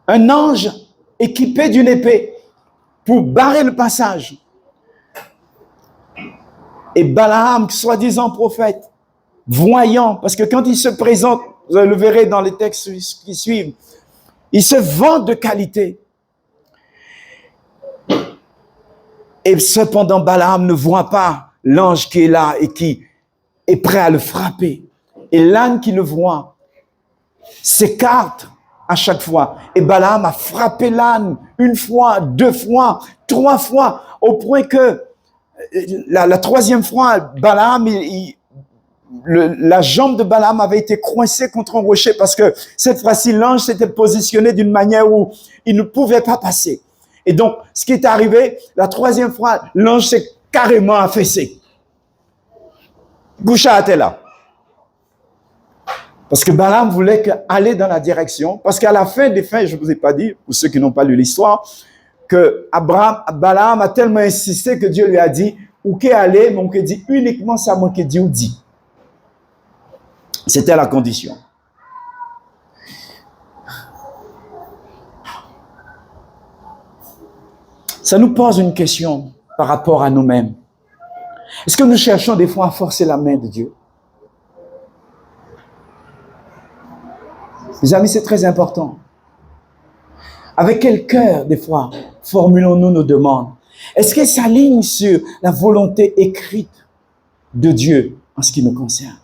[SPEAKER 1] Un ange équipé d'une épée pour barrer le passage. Et Balaam, soi-disant prophète, voyant, parce que quand il se présente, vous le verrez dans les textes qui suivent, il se vante de qualité. Et cependant, Balaam ne voit pas l'ange qui est là et qui est prêt à le frapper. Et l'âne qui le voit s'écarte à chaque fois. Et Balaam a frappé l'âne une fois, 2 fois, 3 fois, au point que la troisième fois, Balaam, la jambe de Balaam avait été coincée contre un rocher parce que cette fois-ci, l'ange s'était positionné d'une manière où il ne pouvait pas passer. Et donc, ce qui est arrivé, la troisième fois, l'ange s'est carrément affaissé. Goucha était là. Parce que Balaam voulait aller dans la direction, parce qu'à la fin des fins, je ne vous ai pas dit, pour ceux qui n'ont pas lu l'histoire, que Balaam a tellement insisté que Dieu lui a dit, où qu'est allé, mais on qu'est dit uniquement ça, moi qu'est dit ou dit. C'était la condition. Ça nous pose une question par rapport à nous-mêmes. Est-ce que nous cherchons des fois à forcer la main de Dieu? Mes amis, c'est très important. Avec quel cœur, des fois, formulons-nous nos demandes? Est-ce qu'elles s'alignent sur la volonté écrite de Dieu en ce qui nous concerne?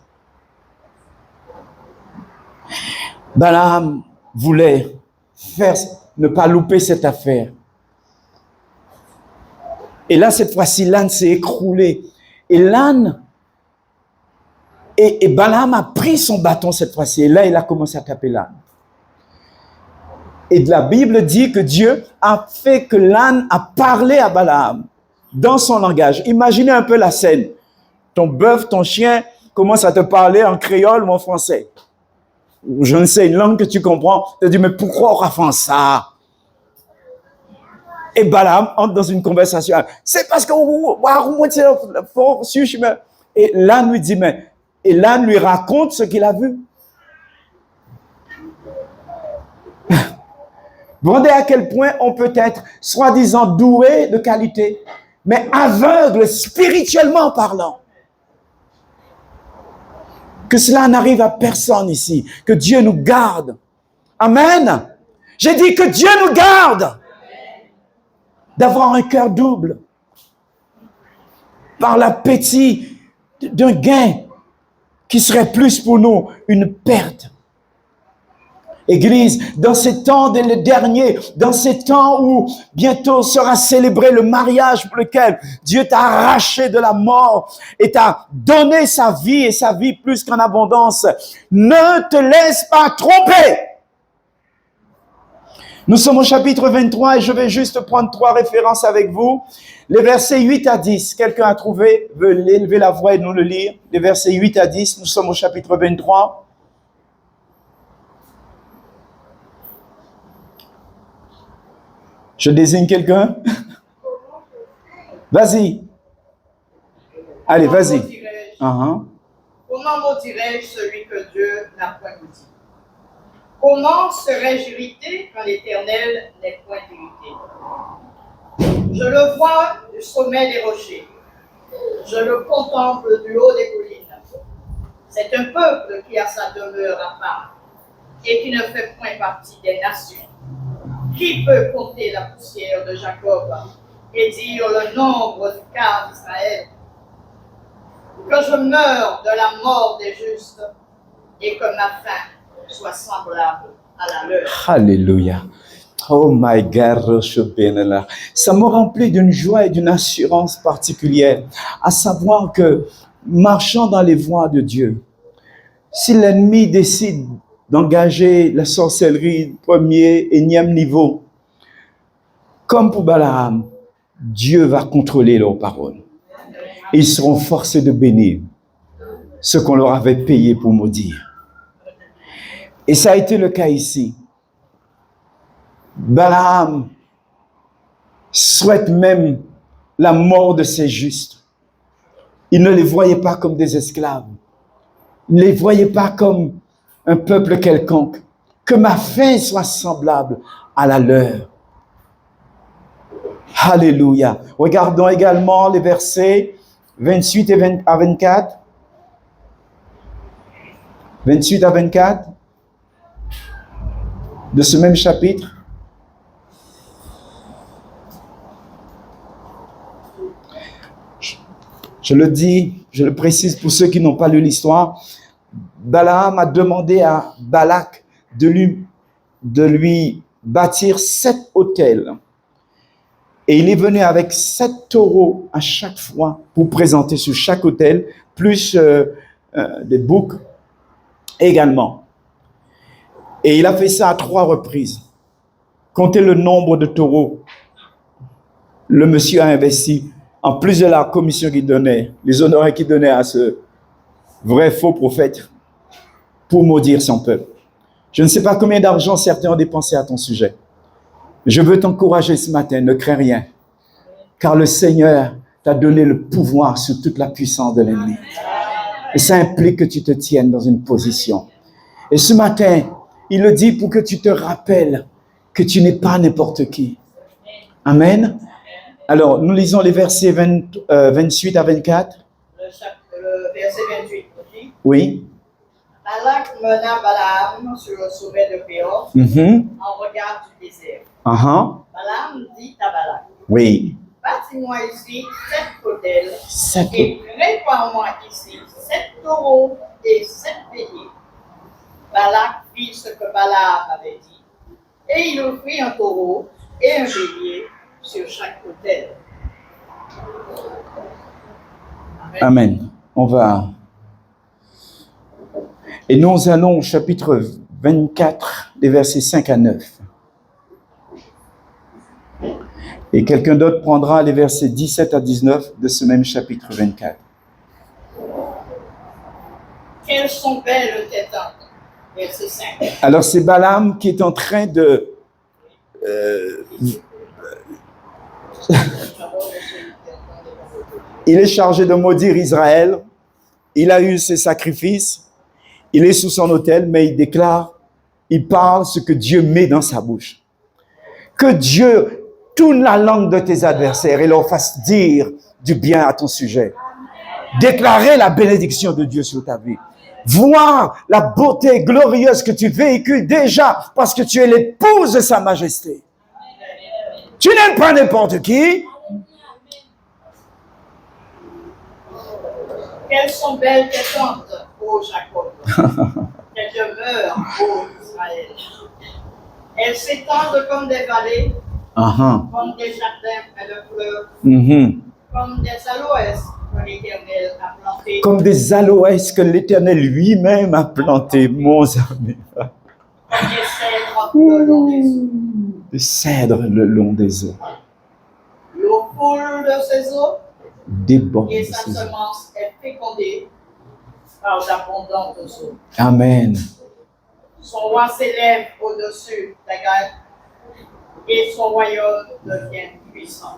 [SPEAKER 1] Balaam voulait ne pas louper cette affaire. Et là, cette fois-ci, l'âne s'est écroulé. Et l'âne Et Balaam a pris son bâton cette fois-ci. Et là, il a commencé à taper l'âne. Et la Bible dit que Dieu a fait que l'âne a parlé à Balaam dans son langage. Imaginez un peu la scène. Ton bœuf, ton chien commence à te parler en créole ou en français. Je ne sais, une langue que tu comprends. Tu te dis, mais pourquoi on va faire ça? Et Balaam entre dans une conversation. C'est parce que... Et l'âne lui dit, mais... Et l'âne lui raconte ce qu'il a vu. Vous rendez à quel point on peut être soi-disant doué de qualité, mais aveugle spirituellement parlant. Que cela n'arrive à personne ici. Que Dieu nous garde. Amen. J'ai dit que Dieu nous garde d'avoir un cœur double par l'appétit d'un gain qui serait plus pour nous une perte. Église, dans ces temps derniers, dans ces temps où bientôt sera célébré le mariage pour lequel Dieu t'a arraché de la mort et t'a donné sa vie et sa vie plus qu'en abondance, ne te laisse pas tromper. Nous sommes au chapitre 23 et je vais juste prendre 3 références avec vous. Les versets 8 à 10. Quelqu'un a trouvé, veut élever la voix et nous le lire. Les versets 8 à 10, nous sommes au chapitre 23. Je désigne quelqu'un? Vas-y. Allez, vas-y.
[SPEAKER 2] Comment maudirais-je celui que Dieu n'a point maudit? Comment serais-je irrité quand l'Éternel n'est point irrité? Je le vois du sommet des rochers. Je le contemple du haut des collines. C'est un peuple qui a sa demeure à part et qui ne fait point partie des nations. Qui peut compter la poussière de Jacob et dire le nombre du quart d'Israël? Que je meure de la mort des justes et que ma fin soit semblable à la leur.
[SPEAKER 1] Alléluia. Oh my God, ça me remplit d'une joie et d'une assurance particulière, à savoir que marchant dans les voies de Dieu, si l'ennemi décide d'engager la sorcellerie premier, énième niveau, comme pour Balaam, Dieu va contrôler leurs paroles. Ils seront forcés de bénir ce qu'on leur avait payé pour maudire. Et ça a été le cas ici. Balaam souhaite même la mort de ses justes. Il ne les voyait pas comme des esclaves. Il ne les voyait pas comme un peuple quelconque. Que ma fin soit semblable à la leur. Alléluia. Regardons également les versets 28 à 24. 28 à 24 de ce même chapitre. Je le dis, je le précise pour ceux qui n'ont pas lu l'histoire. Balaam a demandé à Balak de lui bâtir 7 autels. Et il est venu avec 7 taureaux à chaque fois pour présenter sur chaque autel, plus des boucs également. Et il a fait ça à 3 reprises. Comptez le nombre de taureaux. Le monsieur a investi, en plus de la commission qu'il donnait, les honoraires qu'il donnait à ce vrai faux prophète, pour maudire son peuple. Je ne sais pas combien d'argent certains ont dépensé à ton sujet. Je veux t'encourager ce matin, ne crains rien, car le Seigneur t'a donné le pouvoir sur toute la puissance de l'ennemi. Et ça implique que tu te tiennes dans une position. Et ce matin, il le dit pour que tu te rappelles que tu n'es pas n'importe qui. Amen. Alors, nous lisons les versets 28 à 24.
[SPEAKER 2] Le verset 28.
[SPEAKER 1] Oui.
[SPEAKER 2] Balak mena Balaam sur le sommet de Péor en regard du désert. Balaam dit à Balak,
[SPEAKER 1] oui.
[SPEAKER 2] Bâtis-moi ici 7 autels et prépare-moi ici 7 taureaux et 7 béliers. Balak fit ce que Balaam avait dit et il offrit un taureau et un bélier sur chaque autel.
[SPEAKER 1] Amen. On va Et nous allons au chapitre 24, les versets 5 à 9. Et quelqu'un d'autre prendra les versets 17 à 19 de ce même chapitre 24.
[SPEAKER 2] Quelles sont belles tes tentes. Verset 5.
[SPEAKER 1] Alors c'est Balaam qui est en train de... il est chargé de maudire Israël. Il a eu ses sacrifices. Il est sous son autel, mais il déclare, il parle ce que Dieu met dans sa bouche. Que Dieu tourne la langue de tes adversaires et leur fasse dire du bien à ton sujet. Déclarer la bénédiction de Dieu sur ta vie. Voir la beauté glorieuse que tu véhicules déjà parce que tu es l'épouse de sa majesté. Tu n'aimes pas n'importe qui.
[SPEAKER 2] Quelles sont belles tes tentes, ô Jacob, tes demeures, ô Israël. Elles s'étendent comme des vallées, comme des jardins près de fleuves, comme des aloès que l'Éternel a plantés.
[SPEAKER 1] Comme des aloès que l'Éternel lui-même a plantés, mon ami.
[SPEAKER 2] Comme des cèdres le long des eaux.
[SPEAKER 1] Des cèdres le long des eaux.
[SPEAKER 2] L'eau coule de ses eaux.
[SPEAKER 1] Déborde
[SPEAKER 2] Et
[SPEAKER 1] de
[SPEAKER 2] sa
[SPEAKER 1] ses eaux.
[SPEAKER 2] semence est fécondée par d'abondantes eaux.
[SPEAKER 1] Amen.
[SPEAKER 2] Son roi s'élève au-dessus des Grecs et son royaume devient puissant.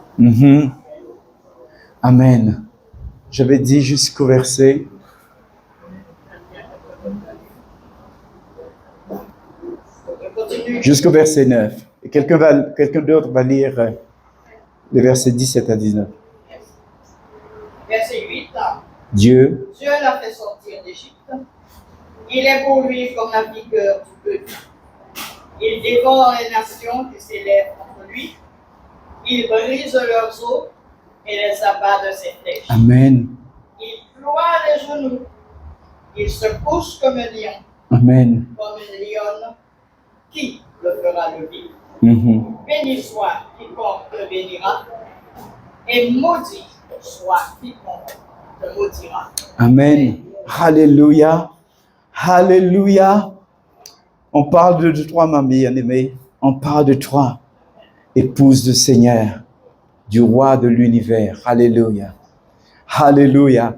[SPEAKER 1] Amen. J'avais dit jusqu'au verset. Jusqu'au verset 9. Et quelqu'un d'autre va lire les versets 17 à 19.
[SPEAKER 2] Verset 8.
[SPEAKER 1] Dieu
[SPEAKER 2] l'a fait sortir d'Égypte. Il est pour lui comme la vigueur du peuple. Il dévore les nations qui s'élèvent contre lui. Il brise leurs os et les abat de ses flèches.
[SPEAKER 1] Amen.
[SPEAKER 2] Il ploie les genoux. Il se couche comme un lion.
[SPEAKER 1] Amen.
[SPEAKER 2] Comme une lionne. Qui le fera lever? Béni soit quiconque le bénira. Et maudit soit quiconque le maudira.
[SPEAKER 1] Amen. Alléluia. Alléluia. On parle de toi, ma bien-aimée. On parle de toi, épouse du Seigneur, du roi de l'univers. Alléluia. Alléluia.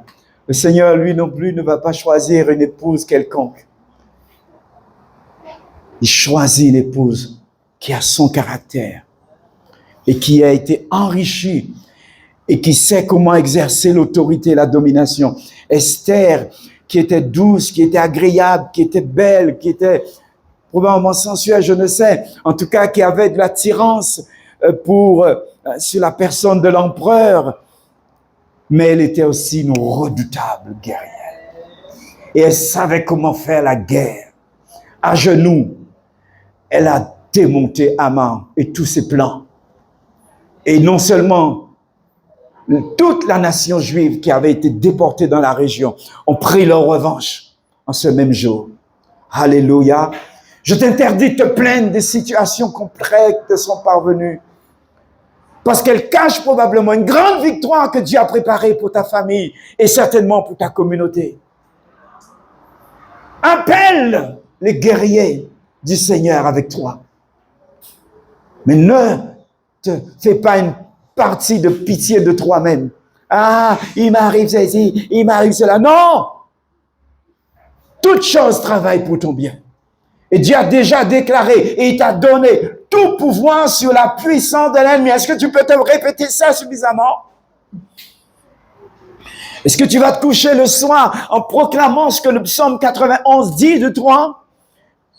[SPEAKER 1] Le Seigneur, lui non plus, ne va pas choisir une épouse quelconque. Il choisit une épouse qui a son caractère et qui a été enrichie et qui sait comment exercer l'autorité et la domination. Esther, qui était douce, qui était agréable, qui était belle, qui était probablement sensuelle, je ne sais. En tout cas, qui avait de l'attirance sur la personne de l'empereur. Mais elle était aussi une redoutable guerrière. Et elle savait comment faire la guerre. À genoux, elle a démonté Haman et tous ses plans. Et non seulement toute la nation juive qui avait été déportée dans la région ont pris leur revanche en ce même jour. Alléluia. Je t'interdis de te plaindre des situations complexes qui te sont parvenues. Parce qu'elles cachent probablement une grande victoire que Dieu a préparée pour ta famille et certainement pour ta communauté. Appelle les guerriers du Seigneur avec toi. Mais ne te fais pas une partie de pitié de toi-même. Ah, il m'arrive ceci, il m'arrive cela. Non! Toute chose travaille pour ton bien. Et Dieu a déjà déclaré et il t'a donné tout pouvoir sur la puissance de l'ennemi. Est-ce que tu peux te répéter ça suffisamment? Est-ce que tu vas te coucher le soir en proclamant ce que le psaume 91 dit de toi?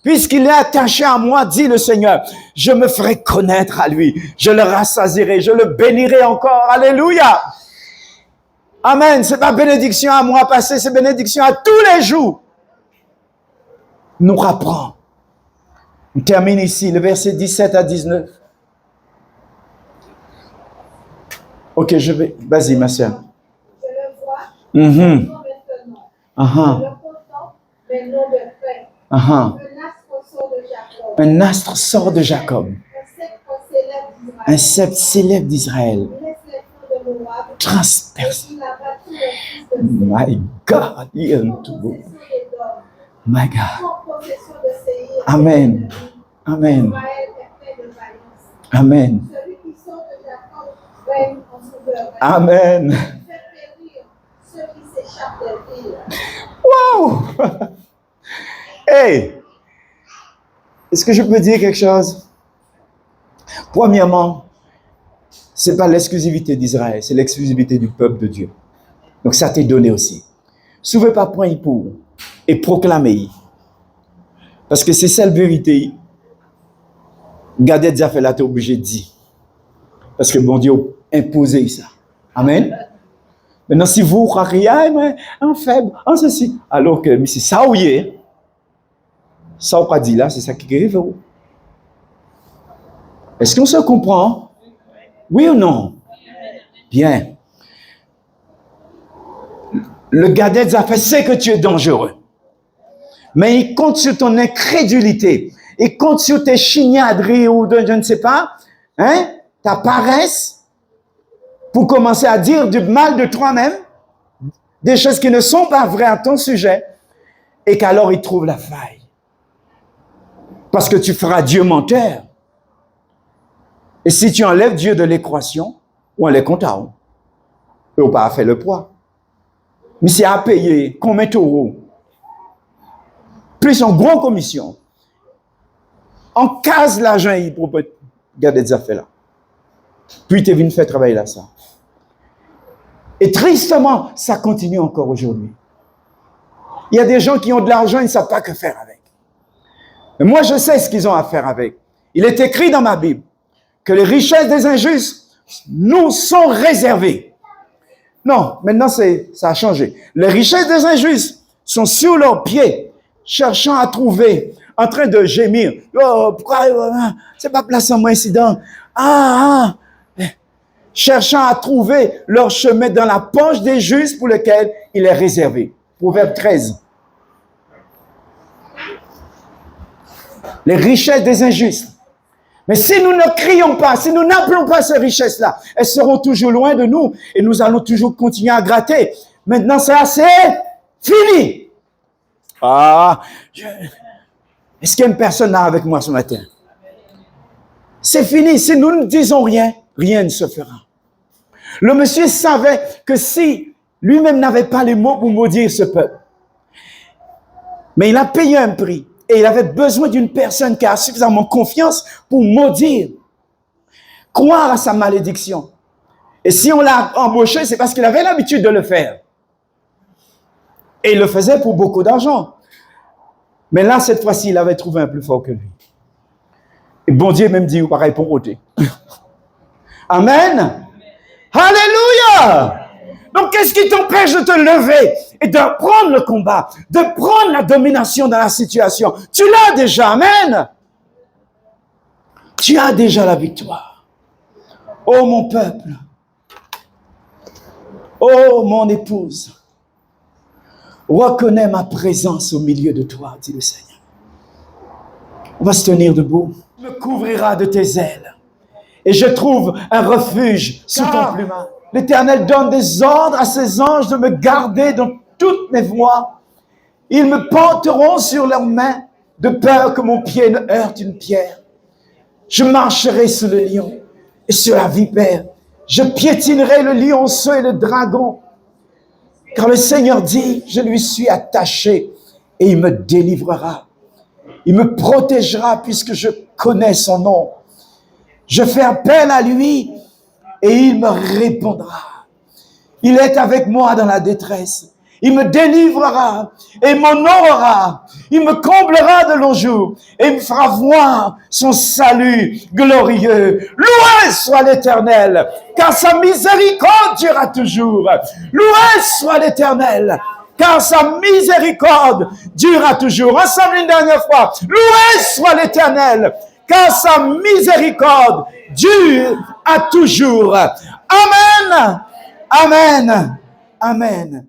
[SPEAKER 1] Puisqu'il est attaché à moi, dit le Seigneur, je me ferai connaître à lui. Je le rassasierai, je le bénirai encore. Alléluia! Amen. C'est pas bénédiction à moi passé, c'est bénédiction à tous les jours. Nous rapprend. On termine ici, le verset 17 à 19. Ok, je vais. Vas-y, ma soeur.
[SPEAKER 3] Je le vois, maintenant. Je le contemple, mais non de près.
[SPEAKER 1] Un astre sort de Jacob. Un sceptre s'élève d'Israël. Transperce. My God, il y a un tout beau. My God.
[SPEAKER 3] Prends possession de Séir.
[SPEAKER 1] Amen. Amen.
[SPEAKER 3] Israël est fait de vaillance.
[SPEAKER 1] Amen.
[SPEAKER 3] Celui qui sort de Jacob règne en sauveur.
[SPEAKER 1] Amen.
[SPEAKER 3] Il fait périr ceux qui s'échappent des villes.
[SPEAKER 1] Wow! Hey! Est-ce que je peux dire quelque chose? Premièrement, ce n'est pas l'exclusivité d'Israël, c'est l'exclusivité du peuple de Dieu. Donc ça t'est donné aussi. Souvent pas point pour et proclamer. Parce que c'est ça la vérité. Gardez des affaires là, tu es obligé de dire. Parce que bon Dieu a imposé ça. Amen. Maintenant, si vous croyez, un faible, un ceci, alors que c'est ça où il est, ça on dit là, c'est ça qui arrive. Est-ce qu'on se comprend? Oui ou non? Bien. Le gardien des affaires sait que tu es dangereux. Mais il compte sur ton incrédulité. Il compte sur tes chignadries ou de, je ne sais pas, ta paresse pour commencer à dire du mal de toi-même, des choses qui ne sont pas vraies à ton sujet, et qu'alors il trouve la faille. Parce que tu feras Dieu menteur. Et si tu enlèves Dieu de l'équation, on les compte à on. Et on pas fait le poids. Mais c'est à payer combien d'euros? Plus en gros commission. On case l'argent pour garder des affaires là. Puis tu es venu faire travailler là ça. Et tristement, ça continue encore aujourd'hui. Il y a des gens qui ont de l'argent, ils ne savent pas que faire avec. Mais moi, je sais ce qu'ils ont à faire avec. Il est écrit dans ma Bible que les richesses des injustes nous sont réservées. Non, maintenant, ça a changé. Les richesses des injustes sont sur leurs pieds, cherchant à trouver, en train de gémir. Oh, pourquoi c'est pas place en moi incident? Cherchant à trouver leur chemin dans la poche des justes pour lesquels il est réservé. Proverbe 13. Les richesses des injustes. Mais si nous ne crions pas, si nous n'appelons pas ces richesses-là, elles seront toujours loin de nous et nous allons toujours continuer à gratter. Maintenant, ça, c'est fini. Est-ce qu'il y a une personne là avec moi ce matin? C'est fini. Si nous ne disons rien, rien ne se fera. Le monsieur savait que si lui-même n'avait pas les mots pour maudire ce peuple, mais il a payé un prix. Et il avait besoin d'une personne qui a suffisamment confiance pour maudire, croire à sa malédiction. Et si on l'a embauché, c'est parce qu'il avait l'habitude de le faire. Et il le faisait pour beaucoup d'argent. Mais là, cette fois-ci, il avait trouvé un plus fort que lui. Et bon Dieu même dit, pareil pour ôter. Amen. Alléluia. Donc, qu'est-ce qui t'empêche de te lever et de prendre le combat, de prendre la domination dans la situation? Tu l'as déjà, amen. Tu as déjà la victoire. Oh mon peuple, oh mon épouse, reconnais ma présence au milieu de toi, dit le Seigneur. On va se tenir debout. Tu me couvriras de tes ailes et je trouve un refuge sous ton plumage. L'Éternel donne des ordres à ses anges de me garder dans toutes mes voies. Ils me porteront sur leurs mains de peur que mon pied ne heurte une pierre. Je marcherai sur le lion et sur la vipère. Je piétinerai le lionceau et le dragon. Car le Seigneur dit, je lui suis attaché et il me délivrera. Il me protégera puisque je connais son nom. Je fais appel à lui et il me répondra. Il est avec moi dans la détresse. Il me délivrera et m'honorera. Il me comblera de longs jours et me fera voir son salut glorieux. Loué soit l'Éternel, car sa miséricorde durera toujours. Loué soit l'Éternel, car sa miséricorde durera toujours. Ensemble une dernière fois. Loué soit l'Éternel, car sa miséricorde dure à toujours. Amen. Amen. Amen.